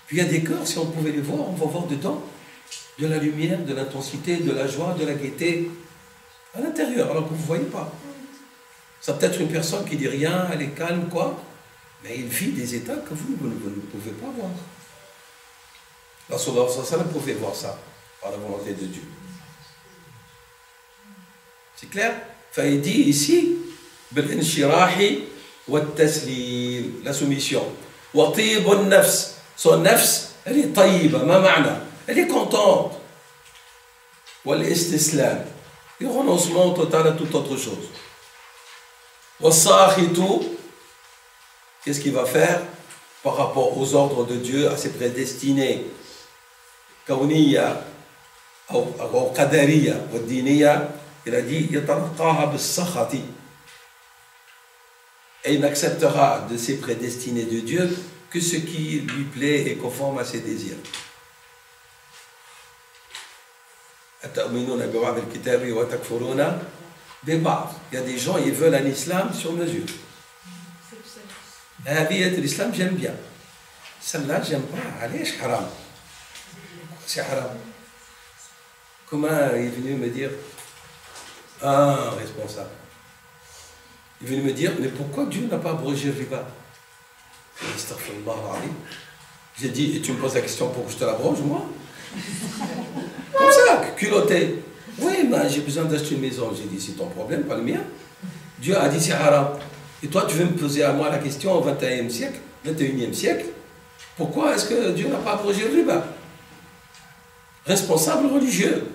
Puis il y a des cœurs, si on pouvait les voir, on va voir dedans de la lumière, de l'intensité, de la joie, de la gaieté à l'intérieur, alors que vous ne voyez pas. Ça peut être une personne qui dit rien, elle est calme, quoi, mais il vit des états que vous ne pouvez pas voir. La sallallahu alayhi wa sallam pouvait voir ça par la volonté de Dieu. C'est clair? Enfin, il dit ici, la soumission. Son nafs, elle est taïba, ma ma'na. Elle est contente. Le renoncement total à toute autre chose. Qu'est-ce qu'il va faire par rapport aux ordres de Dieu, à ses prédestinés? Kawniyya, ou qadariyya, ou diniyya, il a dit et il n'acceptera de ses prédestinés de Dieu que ce qui lui plaît et conforme à ses désirs. Il y a des gens, ils veulent un islam sur mesure. L'islam, j'aime bien. Celle-là, j'aime pas. Allez, c'est haram. C'est haram. Comment il est venu me dire, un responsable, il est venu me dire, mais pourquoi Dieu n'a pas abrogé le riba? J'ai dit, et tu me poses la question pour que je te l'abroge, moi? Comme ça, culotté. Oui, ben, j'ai besoin d'acheter une maison. J'ai dit, c'est ton problème, pas le mien. Dieu a dit c'est haram. Et toi, tu veux me poser à moi la question au 21e siècle, 21e siècle, pourquoi est-ce que Dieu n'a pas abrogé le riba? Responsable religieux.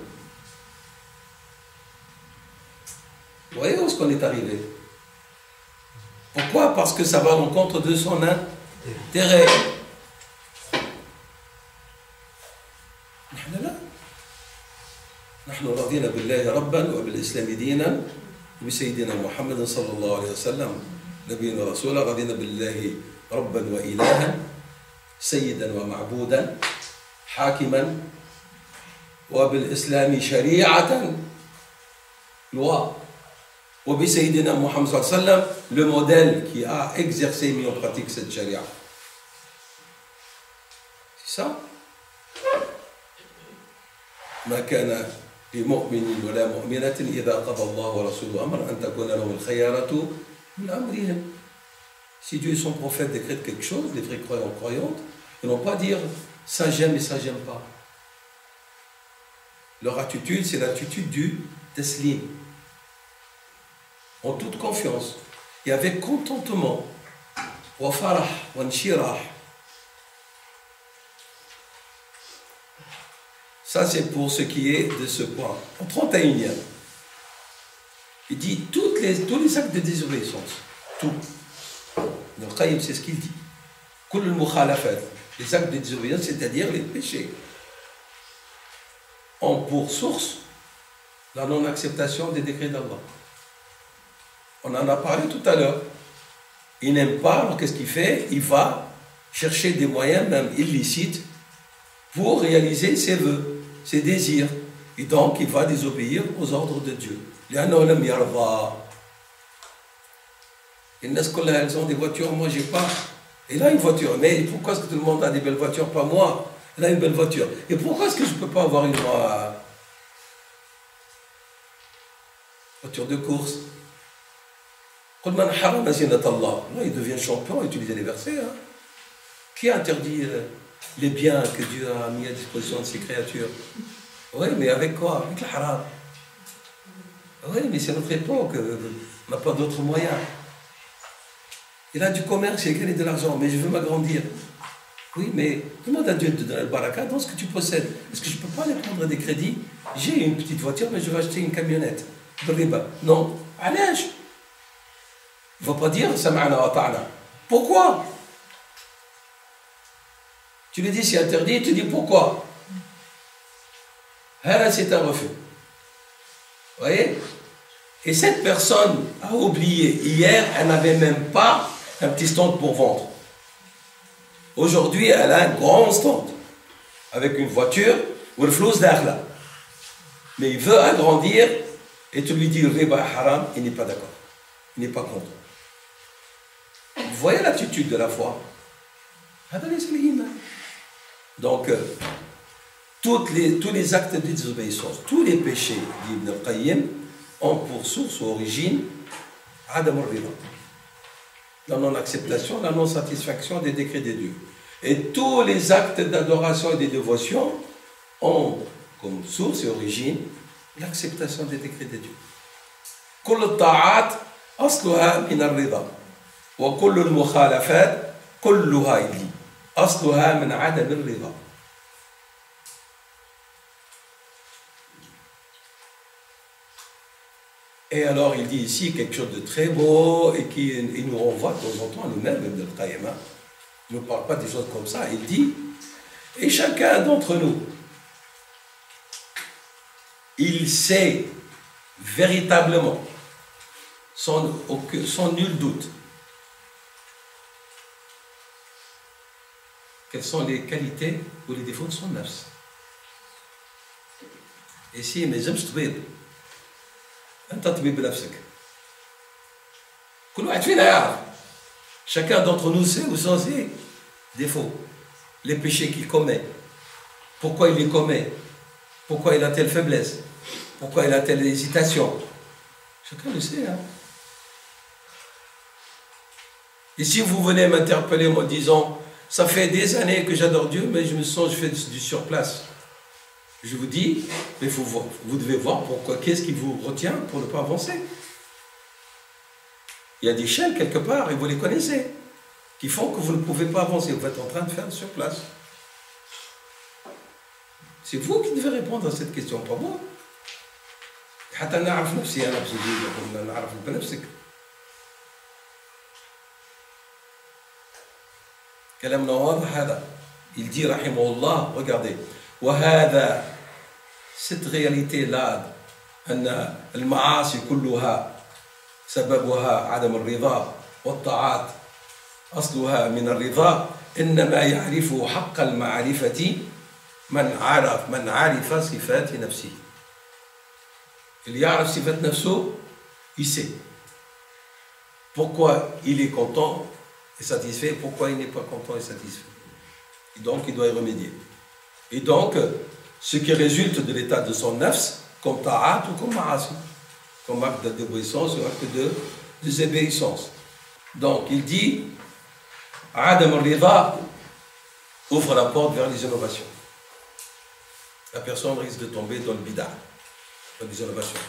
Vous voyez où est-ce qu'on est arrivé? Pourquoi? Parce que ça va à l'encontre de son intérêt. نحن لا. نحن رضينا بالله ربا وبالإسلام دينا وبسيدنا محمد صلى الله عليه وسلم نبينا ورسولا. رضينا بالله ربا وإلها سيدا ومعبودا حاكما وبالإسلام شريعة loi وبسيدنا محمد صلى الله عليه وسلم le modèle qui a exercé et mis en pratique cette charia. C'est ça. ما كان لمؤمن ولا مؤمنة إذا قضى الله ورسوله أمرا أن تكون لهم الخيارة من أمرهم. Si Dieu et son prophète décrètent quelque chose, les vrais croyants croyantes, ils n'ont pas à dire ça j'aime et ça j'aime pas. Leur attitude, c'est l'attitude du taslim, en toute confiance et avec contentement. Wa farah wa nshirah. Ça, c'est pour ce qui est de ce point. En 31e, il dit tous les actes de désobéissance. Tout. Le Qayyim, c'est ce qu'il dit. Kul al-mukhalafat. Les actes de désobéissance, c'est-à-dire les péchés, ont pour source la non-acceptation des décrets d'Allah. On en a parlé tout à l'heure. Il n'aime pas, alors qu'est-ce qu'il fait? Il va chercher des moyens, même illicites, pour réaliser ses vœux, ses désirs. Et donc, il va désobéir aux ordres de Dieu. Elles ont des voitures, moi j'ai pas. Il a une voiture, mais pourquoi est-ce que tout le monde a des belles voitures, pas moi? Il a une belle voiture. Et pourquoi est-ce que je ne peux pas avoir une voiture de course? Il devient champion à utiliser les versets. Hein. Qui a interdit les biens que Dieu a mis à disposition de ses créatures? Oui, mais avec quoi? Avec le haram. Oui, mais c'est notre époque. On n'a pas d'autres moyens. Il a du commerce, il a gagné de l'argent, mais je veux m'agrandir. Oui, mais demande à Dieu de donner le baraka dans ce que tu possèdes. Est-ce que je ne peux pas aller prendre des crédits? J'ai une petite voiture, mais je vais acheter une camionnette. Non. Allez. Il ne va pas dire Sam'ana wa ta'ana. Pourquoi? Tu lui dis c'est interdit, il te dit pourquoi? C'est un refus. Vous voyez? Et cette personne a oublié, hier, elle n'avait même pas un petit stand pour vendre. Aujourd'hui, elle a un grand stand avec une voiture ou le flous d'Akhla. Mais il veut agrandir et tu lui dis riba haram, il n'est pas d'accord. Il n'est pas content. Vous voyez l'attitude de la foi? Donc, tous les actes de désobéissance, tous les péchés d'Ibn al-Qayyim ont pour source ou origine Adam al-Rida, la non-acceptation, la non-satisfaction des décrets de Dieu. Et tous les actes d'adoration et de dévotion ont comme source et origine l'acceptation des décrets de Dieu. كل الطاعات أصلها من الرضا وكل المخالفات كلها إلي أصلها من عدم الرضا. Et alors il dit ici quelque chose de très beau et qui il nous renvoie de temps en temps à nous-mêmes, Ibn al-Qayyim. Il ne parle pas des choses comme ça. Il dit, et chacun d'entre nous, il sait véritablement, sans nul doute, quelles sont les qualités ou les défauts de son nafs. Et si, mais j'aime ce truc. أنت طبيب بنفسك. كل واحد فينا يعرف. Chacun d'entre nous sait où sont ses défauts, les péchés qu'il commet, pourquoi il les commet, pourquoi il a telle faiblesse, pourquoi il a telle hésitation. Chacun le sait. Hein? Et si vous venez m'interpeller en me disant, ça fait des années que j'adore Dieu, mais je me sens, je fais du surplace. Je vous dis, mais vous devez voir pourquoi, qu'est-ce qui vous retient pour ne pas avancer. Il y a des chaînes quelque part, et vous les connaissez, qui font que vous ne pouvez pas avancer. Vous êtes en train de faire sur place. C'est vous qui devez répondre à cette question, pas moi. حتى نعرف نفسي أنا بزوجي نعرف بنفسك. كلامنا واضح هذا. Il dit رحمه الله, regardez, وهذا cette réalité là أن المعاصي كلها سببها عدم الرضا والطاعات أصلها من الرضا إنما يعرفه حق المعرفة من عرف صفات نفسه. Il يعرف صفات نفسه, il sait pourquoi il est content et satisfait, pourquoi il n'est pas content et satisfait. Et donc il doit y remédier. Et donc ce qui résulte de l'état de son nafs, comme ta'at ou comme ma'asi, comme acte d'obéissance ou acte de désobéissance. Donc il dit Adam al-Rida ouvre la porte vers les innovations. La personne risque de tomber dans le bid'a, dans les innovations.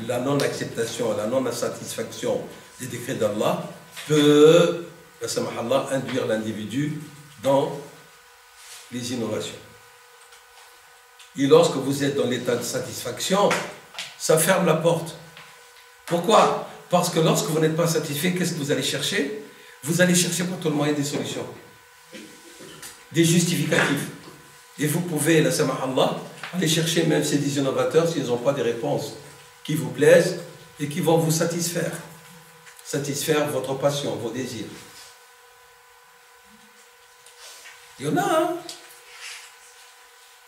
La non-acceptation, la non-satisfaction des décrets d'Allah peut, induire l'individu dans les innovations. Et lorsque vous êtes dans l'état de satisfaction, ça ferme la porte. Pourquoi? Parce que lorsque vous n'êtes pas satisfait, qu'est-ce que vous allez chercher? Vous allez chercher pour tout le moyen des solutions, des justificatifs. Et vous pouvez, la samahallah, aller chercher même ces innovateurs s'ils n'ont pas des réponses qui vous plaisent et qui vont vous satisfaire. Satisfaire votre passion, vos désirs. Il y en a, hein?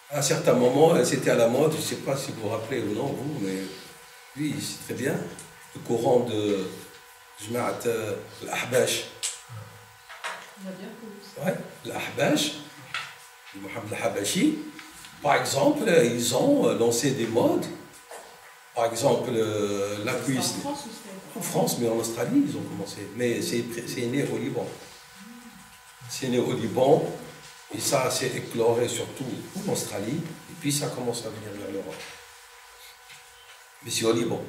À un certain moment, c'était à la mode, je ne sais pas si vous vous rappelez ou non, vous, mais oui, c'est très bien, le courant de Jma'at al-Ahbash. Ouais, l'Ahbash, Mohamed al-Habashi, par exemple, ils ont lancé des modes, par exemple, la cuisse. En France, mais en Australie, ils ont commencé. Mais c'est né au Liban. C'est né au Liban. Et ça s'est écloré surtout en Australie, et puis ça commence à venir vers l'Europe. Mais c'est au Liban,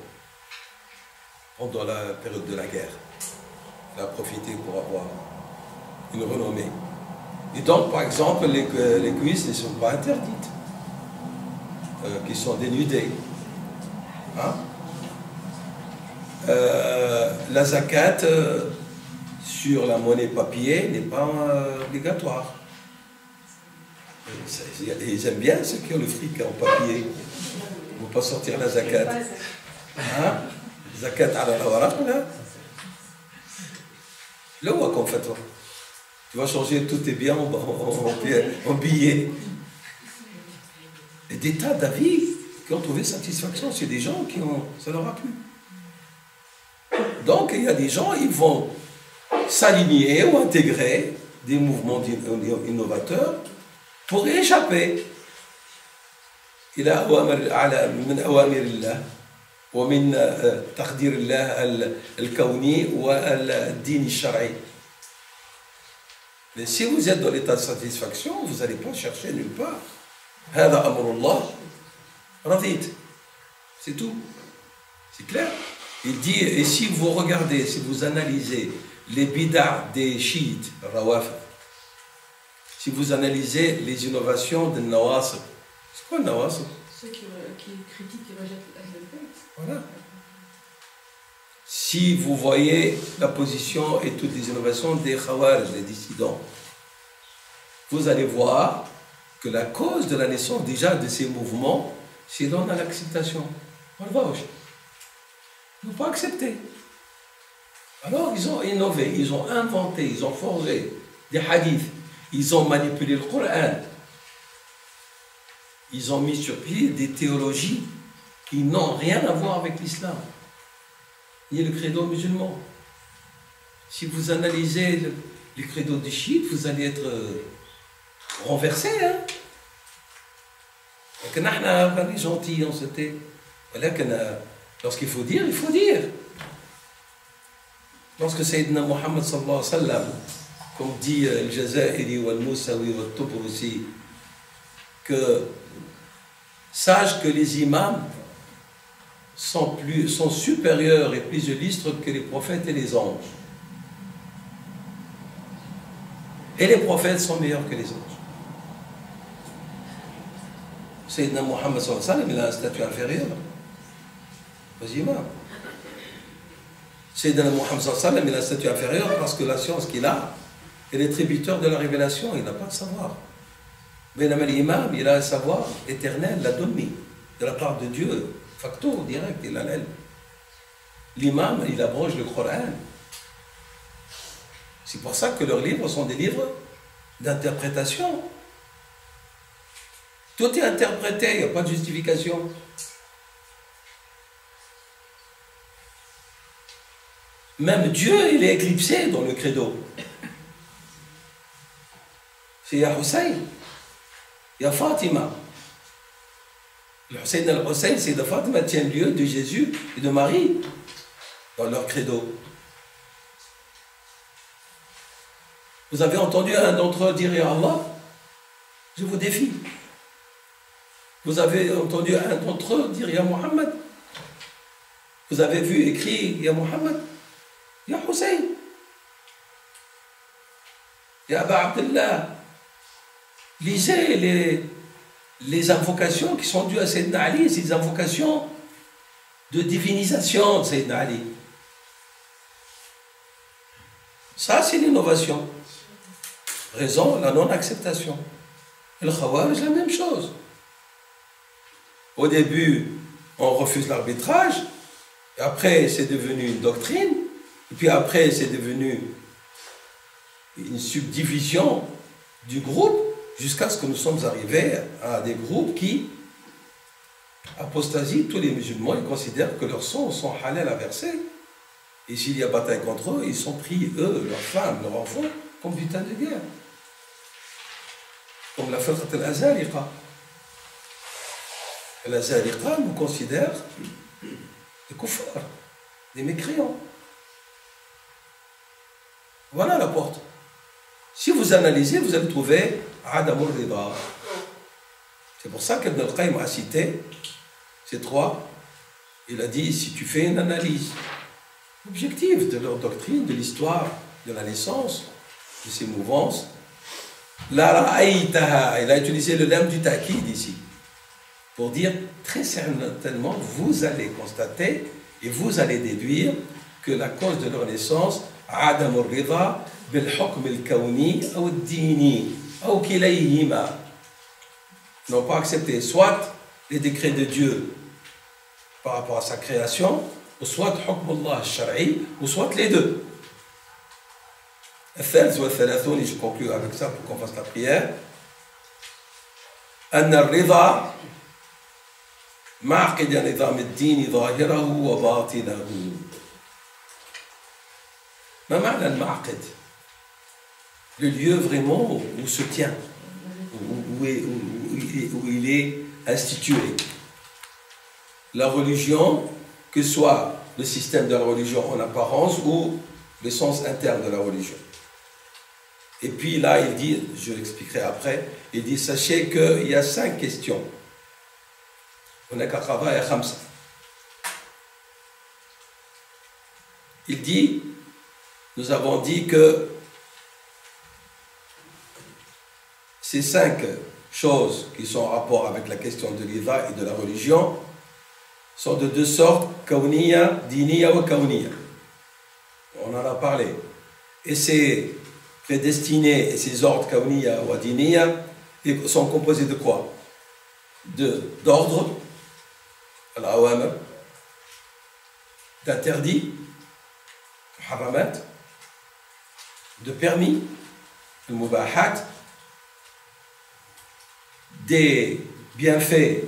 pendant la période de la guerre. Il a profité pour avoir une renommée. Et donc, par exemple, les cuisses ne sont pas interdites, qui sont dénudées. Hein? La zakat sur la monnaie papier n'est pas obligatoire. Ils aiment bien ceux qui ont le fric en papier. Ils ne vont pas sortir la zakat. Hein? Zakat à la waraq, là. Là où qu'on fait toi? Tu vas changer tous tes biens en billets. Et des tas d'avis qui ont trouvé satisfaction. C'est des gens qui ont. Ça leur a plu. Donc il y a des gens, ils vont s'aligner ou intégrer des mouvements innovateurs pour échapper إلى أوامر من أوامر الله ومن تقدير الله الكوني والدين الشرعي. Mais si vous êtes dans l'état de satisfaction, vous n'allez pas chercher nulle part. هذا أمر الله رضيت. C'est tout. C'est clair. Il dit, et si vous regardez, si vous analysez les bid'a des chiites, rawafid, si vous analysez les innovations de Nawasib, c'est quoi Nawasib? Ceux qui critiquent et rejettent l'Ahl-al-Bayt. Voilà. Si vous voyez la position et toutes les innovations des Khawarij, des dissidents, vous allez voir que la cause de la naissance déjà de ces mouvements, c'est dans l'acceptation. On le voit. Ils n'ont pas accepté. Alors ils ont innové, ils ont inventé, ils ont forgé des hadiths, ils ont manipulé le Coran, ils ont mis sur pied des théologies qui n'ont rien à voir avec l'islam, ni le credo musulman. Si vous analysez le credo des chiites, vous allez être renversé. Hein? Donc, on est gentils, on se tait. Lorsqu'il faut dire, il faut dire. Lorsque Sayyidina Muhammad sallallahu alayhi wa sallam, comme dit le Jazairi ou le Moussaoui ou le Tobroussi, que sache que les imams sont supérieurs et plus illustres que les prophètes et les anges. Et les prophètes sont meilleurs que les anges. Sayyidina Muhammad sallallahu alayhi wa sallam, il a un statut inférieur. Vas-y, imam. Sayyidina Muhammad sallallahu alayhi wa sallam, il a un statut inférieur parce que la science qu'il a, elle est tributaire de la révélation, il n'a pas de savoir. Mais l'imam, il a un savoir éternel, la donne de la part de Dieu, facto, direct, il a l'aile. L'imam, il abroge le Coran. C'est pour ça que leurs livres sont des livres d'interprétation. Tout est interprété, il n'y a pas de justification. Même Dieu, il est éclipsé dans le credo. C'est Ya Hussein, Ya Fatima. Le Hussein al-Hussein, c'est de Fatima, tient lieu de Jésus et de Marie dans leur credo. Vous avez entendu un d'entre eux dire Ya Allah? Je vous défie. Vous avez entendu un d'entre eux dire Ya Muhammad? Vous avez vu écrit Ya Muhammad? Ya Hussein? Ya Aba Abdullah? Lisez les invocations qui sont dues à Sayyidina Ali, ces invocations de divinisation de Sayyidina Ali. Ça, c'est l'innovation. Raison, la non-acceptation. Et le Khawarij, la même chose. Au début, on refuse l'arbitrage, et après, c'est devenu une doctrine, et puis après, c'est devenu une subdivision du groupe, jusqu'à ce que nous sommes arrivés à des groupes qui apostasient tous les musulmans. Ils considèrent que leurs sangs sont halal à verser. Et s'il y a bataille contre eux, ils sont pris, eux, leurs femmes, leurs enfants, comme butin de guerre. Comme la Firqat al-Azariqa. L'Azariqa nous considère des kuffars, des mécréants. Voilà la porte. Si vous analysez, vous allez trouver Adam al-Rida. C'est pour ça qu'Ibn al-Qayyim a cité ces trois. Il a dit, si tu fais une analyse objective de leur doctrine, de l'histoire, de la naissance, de ces mouvances, la ra'aytaha, il a utilisé le lemme du ta'kid ici, pour dire très certainement, vous allez constater et vous allez déduire que la cause de leur naissance, Adam al-Rida, بالحكم الكوني أو الديني أو كليهما, n'ont pas accepté soit les décrets de Dieu par rapport à sa création, ou soit حكم الله الشرعي, ou soit les deux. الثالث والثلاثون, et je conclue avec ça pour qu'on fasse la prière. أن الرضا معقد نظام الدين ظاهره وباطنه. ما معنى المعقد؟ Le lieu vraiment où se tient, où il est institué. La religion, que ce soit le système de la religion en apparence ou le sens interne de la religion. Et puis là, il dit, je l'expliquerai après, il dit, sachez qu'il y a 5 questions. Il dit, nous avons dit que ces 5 choses qui sont en rapport avec la question de l'Ida et de la religion sont de 2 sortes, kauniya, diniya ou kauniya. On en a parlé. Et ces prédestinés et ces ordres kauniya ou diniya sont composés de quoi? D'ordre, al-awamr, d'interdits, haramat, de permis, al-mubahat, des bienfaits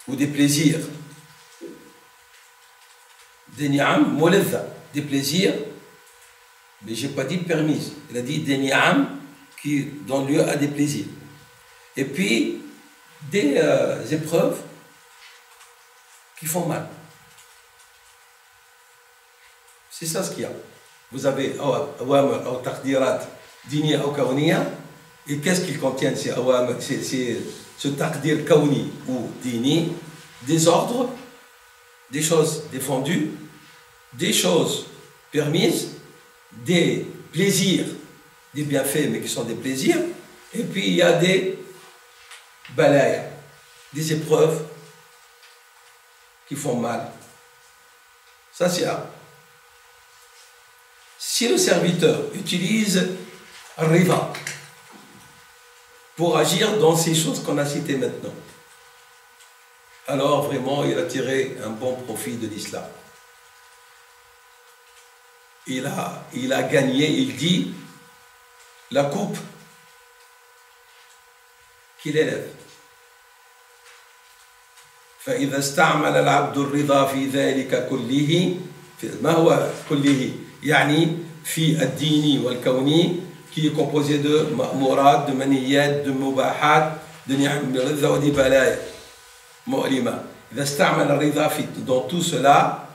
ou des plaisirs, des ni'am, muladha, des plaisirs, mais je n'ai pas dit permises, il a dit des ni'am qui donnent lieu à des plaisirs. Et puis, des épreuves qui font mal. C'est ça ce qu'il y a. Vous avez awamr ou taqdirat diniya ou kauniya. Et qu'est-ce qu'ils contiennent, c'est ce taqdir kauni ou dini, des ordres des choses défendues, des choses permises, des plaisirs, des bienfaits, mais qui sont des plaisirs, et puis il y a des balayas, des épreuves qui font mal. Ça, c'est un. Si le serviteur utilise riva pour agir dans ces choses qu'on a citées maintenant, alors vraiment il a tiré un bon profit de l'islam. Il a gagné, il dit, la coupe qu'il élève. فإذا استعمل العبد الرضا في ذلك كله ما هو كله يعني في الديني والكوني qui est composé de ma'murat, de maniyat, de mubahat, de ni'am ridha wa di balaya mu'lima. إذا استعمل الرضا dans tout cela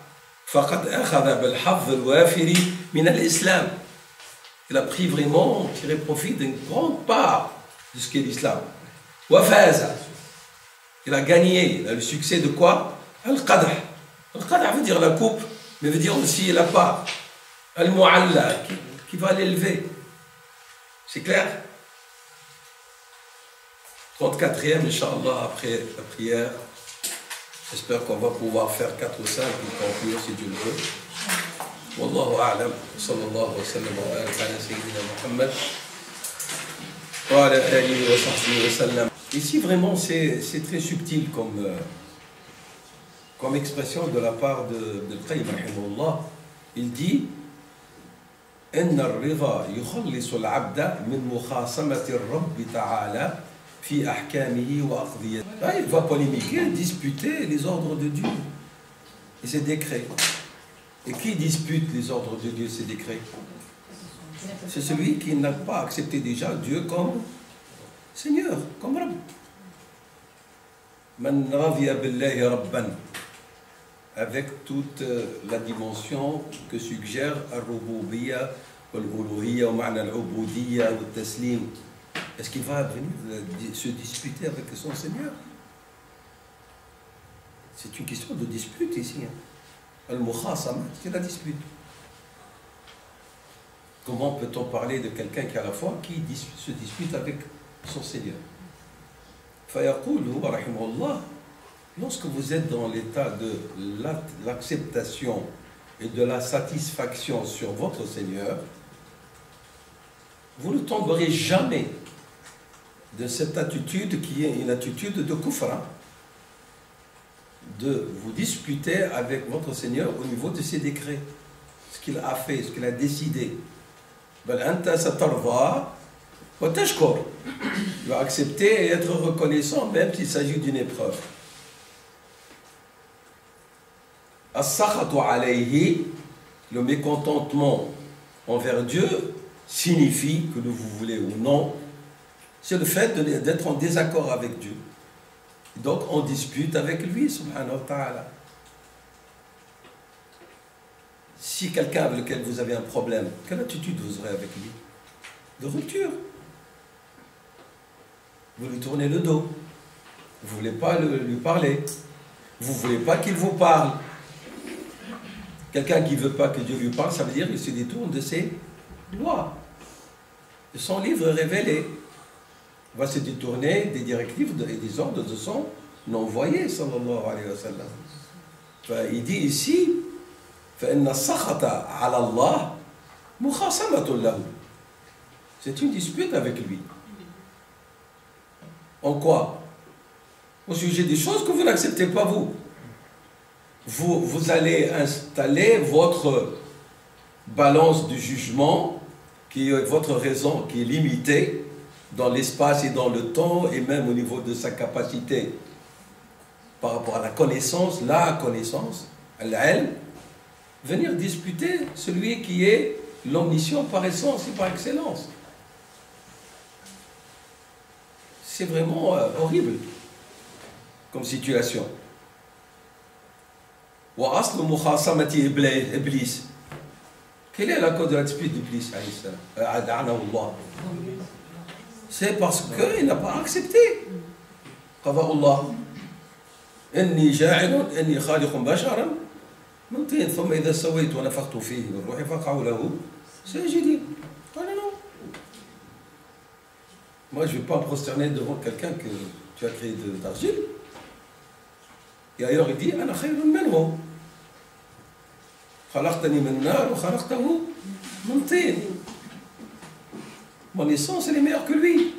فقد أخذ بالحظ الوافر من الإسلام. Il a pris vraiment, tiré profit d'une grande part de ce qu'est l'islam. Wafaza. Il a gagné, il a le succès de quoi? Al-Qadah. Al-Qadah veut dire la coupe, mais veut dire aussi la part. Al-Mu'alla, qui va l'élever. C'est clair? 34e, Inch'Allah, après la prière. J'espère qu'on va pouvoir faire 4 ou 5 pour conclure si Dieu le veut. Wallahu a'lam. Sallallahu wa sallam wa barak ala sayyidina Muhammad. Wa ala alihi wa sahbihi wa sallam. Ici, vraiment, c'est très subtil comme expression de la part de Qayyim rahimahullah. Il dit إن الرضا يخلص العبد من مخاصمة الرب تعالى في أحكامه وأقضيته. Il va polémiquer, disputer les ordres de Dieu et ses décrets. Et qui dispute les ordres de Dieu et ses décrets? C'est celui qui n'a pas accepté déjà Dieu comme Seigneur, comme Rabb. Man radiya billahi rabban, avec toute la dimension que suggère al-rububiyya, wal-uluhiyya, wa ma'na al-ubudiyya, wal-taslim. Est-ce qu'il va venir se disputer avec son Seigneur? C'est une question de dispute ici. Al-mukhasama, c'est la dispute. Comment peut-on parler de quelqu'un qui a la foi qui se dispute avec son Seigneur? Fayaqulu, rahimahullah, lorsque vous êtes dans l'état de l'acceptation et de la satisfaction sur votre Seigneur, vous ne tomberez jamais de cette attitude qui est une attitude de kufra, de vous disputer avec votre Seigneur au niveau de ses décrets, ce qu'il a fait, ce qu'il a décidé. Bal anta satarda wa tashkur. Tu vas accepter et être reconnaissant même s'il s'agit d'une épreuve. As-sakhatu alayhi, le mécontentement envers Dieu signifie que vous voulez ou non, c'est le fait d'être en désaccord avec Dieu. Donc on dispute avec lui, subhanahu wa ta'ala. Si quelqu'un avec lequel vous avez un problème, quelle attitude vous aurez avec lui? De rupture. Vous lui tournez le dos. Vous ne voulez pas lui parler. Vous ne voulez pas qu'il vous parle. Quelqu'un qui ne veut pas que Dieu lui parle, ça veut dire qu'il se détourne de ses lois, de son livre révélé. Il va se détourner des directives et des ordres de son envoyé, sallallahu alayhi wa sallam. Il dit ici, فَإِنَّ السَّخَطَ عَلَى اللَّهِ مُخَاصَمَةٌ لَهُ. C'est une dispute avec lui. En quoi? Au sujet des choses que vous n'acceptez pas vous. Vous allez installer votre balance de jugement, qui est votre raison, qui est limitée dans l'espace et dans le temps, et même au niveau de sa capacité par rapport à la connaissance, al-ilm, venir disputer celui qui est l'omniscient par essence et par excellence. C'est vraiment horrible comme situation. Wa aslu mukhasamati iblis. Quelle est la cause de la dispute d'Iblis? C'est parce qu'il n'a pas accepté qada Allah. إني جاعل إني خالق بشرا من طين ثم إذا سويت ونفخت فيه من روحي فقعوا له ساجدين. قال non. Moi, je ne vais pas me prosterner devant quelqu'un que tu as créé d'argile. Et ailleurs, il dit أنا خير منه خلقتني من نار وخلقته من طين. Mon essence, elle est meilleure que lui.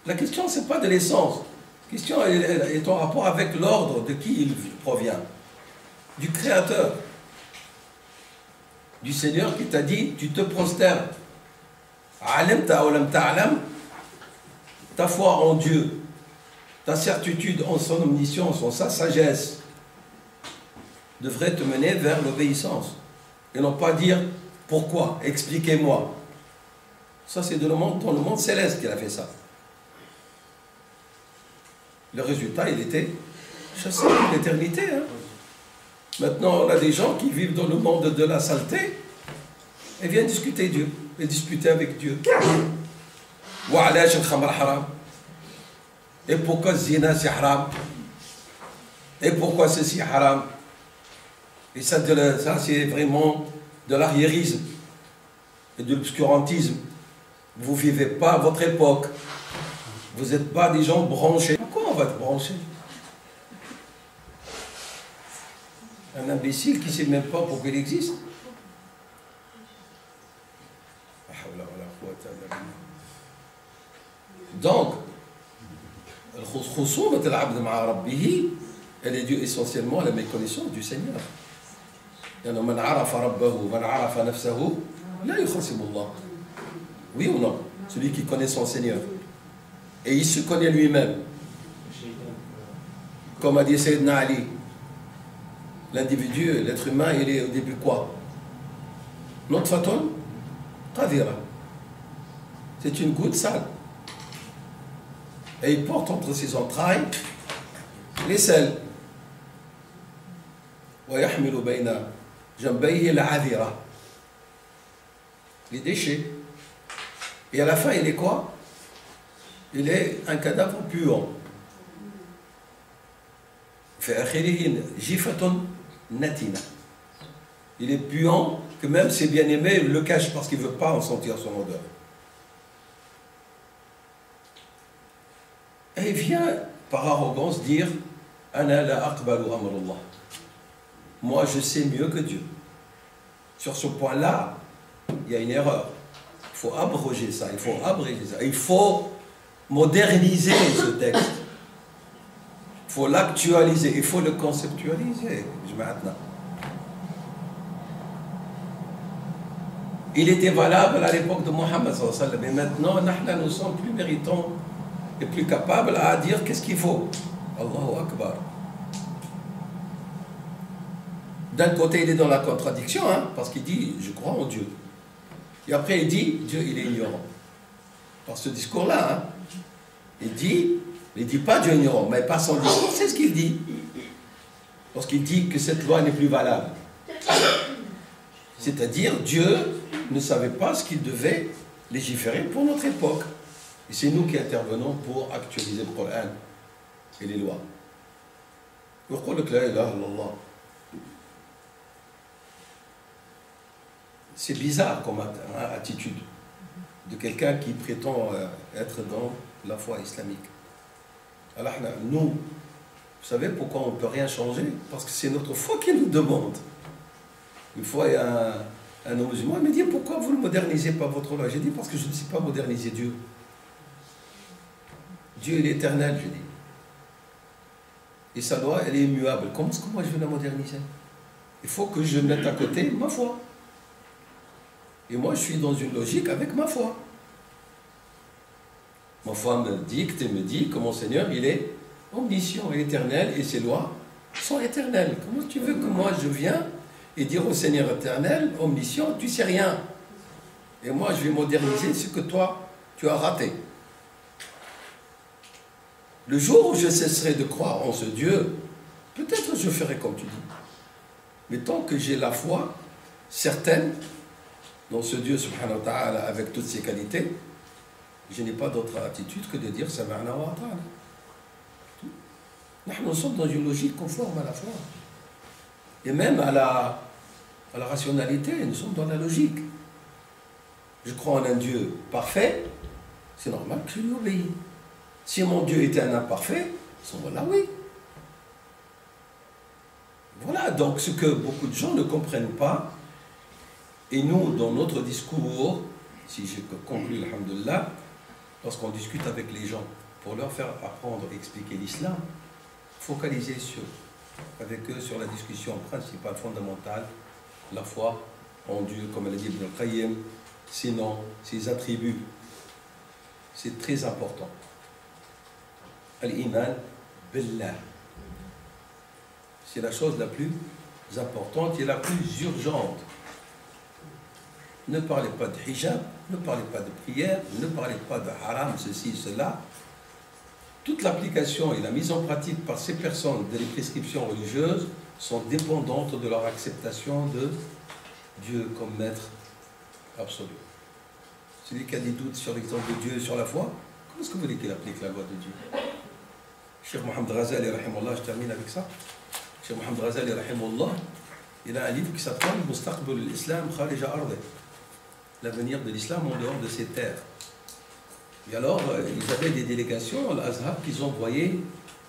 La question, ce n'est pas de l'essence. La question est en rapport avec l'ordre de qui il provient. Du Créateur. Du Seigneur qui t'a dit, tu te prosternes. Alimta ou lam ta'lam, ta foi en Dieu, ta certitude en son omniscience, en sa sagesse, devrait te mener vers l'obéissance. Et non pas dire, pourquoi, expliquez-moi. Ça, c'est dans le monde céleste qu'il a fait ça. Le résultat, il était chassé pour l'éternité. Hein. Maintenant, on a des gens qui vivent dans le monde de la saleté et viennent discuter Dieu, et disputer avec Dieu. Et pourquoi le zina c'est haram? Et pourquoi ceci haram? Et ça c'est vraiment de l'arriérisme et de l'obscurantisme. Vous ne vivez pas à votre époque. Vous n'êtes pas des gens branchés. Pourquoi on va te brancher? Un imbécile qui ne sait même pas pourquoi il existe. Donc, elle est due essentiellement à la méconnaissance du Seigneur. Oui ou non? Celui qui connaît son Seigneur. Et il se connaît lui-même. Comme a dit Sayyidina Ali, l'individu, l'être humain, il est au début quoi? Nutfatun qadira. C'est une goutte sale. Et il porte entre ses entrailles les sels. ويحمل بين جنبيه العذرة. Les déchets. Et à la fin, il est quoi? Il est un cadavre puant. في آخره جيفة نتنة. Il est puant que même ses bien-aimés le cachent parce qu'il ne veut pas en sentir son odeur. Et il vient par arrogance dire Ana la aqbalu amrullah. Moi je sais mieux que Dieu. Sur ce point-là, il y a une erreur. Il faut abroger ça, il faut abréger ça. Il faut moderniser ce texte. Il faut l'actualiser, il faut le conceptualiser. Il était valable à l'époque de Mohammed, mais maintenant, nous sommes plus méritants et plus capables à dire qu'est-ce qu'il faut. Allahu Akbar. D'un côté, il est dans la contradiction, hein, parce qu'il dit, je crois en Dieu. Et après, il dit, Dieu, il est ignorant. Par ce discours-là, hein, il dit pas Dieu ignorant, mais par son discours, c'est ce qu'il dit. Parce qu'il dit que cette loi n'est plus valable. C'est-à-dire, Dieu ne savait pas ce qu'il devait légiférer pour notre époque. Et c'est nous qui intervenons pour actualiser le Coran et les lois. C'est bizarre comme attitude de quelqu'un qui prétend être dans la foi islamique. Alors nous, vous savez pourquoi on ne peut rien changer? Parce que c'est notre foi qui nous demande. Une fois, il y a un homme musulman, il me dit pourquoi vous ne modernisez pas votre loi? J'ai dit parce que je ne sais pas moderniser Dieu. Dieu est éternel, je dis. Et sa loi, elle est immuable. Comment est-ce que moi je vais la moderniser? Il faut que je mette à côté ma foi. Et moi, je suis dans une logique avec ma foi. Ma foi me dicte et me dit que mon Seigneur, il est omniscient et éternel, et ses lois sont éternelles. Comment tu veux que moi je vienne et dire au Seigneur éternel, omniscient, tu sais rien. Et moi, je vais moderniser ce que toi, tu as raté. Le jour où je cesserai de croire en ce Dieu, peut-être je ferai comme tu dis. Mais tant que j'ai la foi certaine dans ce Dieu, subhanahu wa ta'ala, avec toutes ses qualités, je n'ai pas d'autre attitude que de dire Sama'na wa ata'na. Nous sommes dans une logique conforme à la foi. Et même à la rationalité, nous sommes dans la logique. Je crois en un Dieu parfait, c'est normal que je lui obéis. Si mon Dieu était un imparfait, à ce moment-là, oui. Voilà, donc ce que beaucoup de gens ne comprennent pas, et nous, dans notre discours, si je conclue, alhamdoulilah, lorsqu'on discute avec les gens, pour leur faire apprendre et expliquer l'islam, focaliser avec eux sur la discussion principale, fondamentale, la foi en Dieu, comme elle a dit Ibn al-Qayyim, sinon ses attributs. C'est très important. Al-Iman billah. C'est la chose la plus importante et la plus urgente. Ne parlez pas de hijab, ne parlez pas de prière, ne parlez pas de haram, ceci, cela. Toute l'application et la mise en pratique par ces personnes des prescriptions religieuses sont dépendantes de leur acceptation de Dieu comme maître absolu. Celui qui a des doutes sur l'exemple de Dieu et sur la foi, comment est-ce que vous voulez qu'il applique la loi de Dieu? Cheikh Mohamed Ghazali, rahimahullah, je termine avec ça. Cheikh Mohamed Ghazali, rahimahullah, il a un livre qui s'appelle Mustaqbal al-Islam kharija ardi, l'avenir de l'islam en dehors de ses terres. Et alors, ils avaient des délégations à l'Azhar qu'ils envoyaient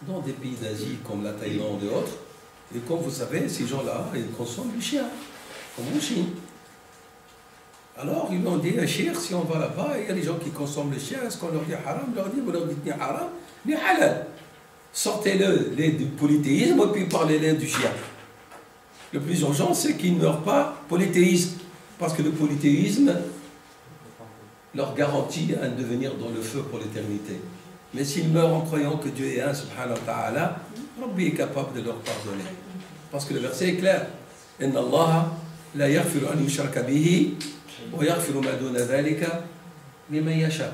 dans des pays d'Asie comme la Thaïlande et autres. Et comme vous savez, ces gens-là, ils consomment du chien, comme en Chine. Alors, ils m'ont dit, Cheikh, si on va là-bas, il y a des gens qui consomment le chien, est-ce qu'on leur dit haram? On leur dit, vous leur dites ni haram, ni halal. Sortez-le du polythéisme et puis parlez-le du chien. Le plus urgent, c'est qu'ils ne meurent pas polythéisme. Parce que le polythéisme leur garantit un devenir dans le feu pour l'éternité. Mais s'ils meurent en croyant que Dieu est un, subhanahu wa ta'ala, Rabbi est capable de leur pardonner. Parce que le verset est clair. Inna Allah la yaghfiru an yushraka bihi wa yaghfiru ma duna dhalika liman yasha.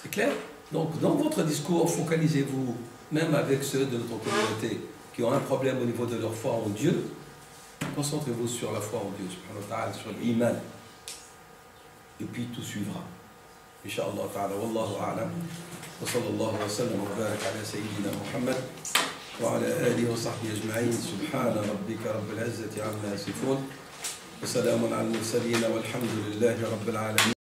C'est clair? Donc, dans votre discours, focalisez-vous, même avec ceux de notre communauté qui ont un problème au niveau de leur foi en Dieu, concentrez-vous sur la foi en Dieu, subhanahu wa ta'ala, sur l'iman. Et puis tout suivra. Inch'Allah ta'ala, wallahu a'lam. Wa sallallahu wa sallam wa barak ala sayyidina Muhammad wa ala alihi wa sahbihi ajma'in. Subhana rabbika rabbil izzati amma yasifun. Wa salamun ala al-mursalin walhamdulillahi rabbil alamin.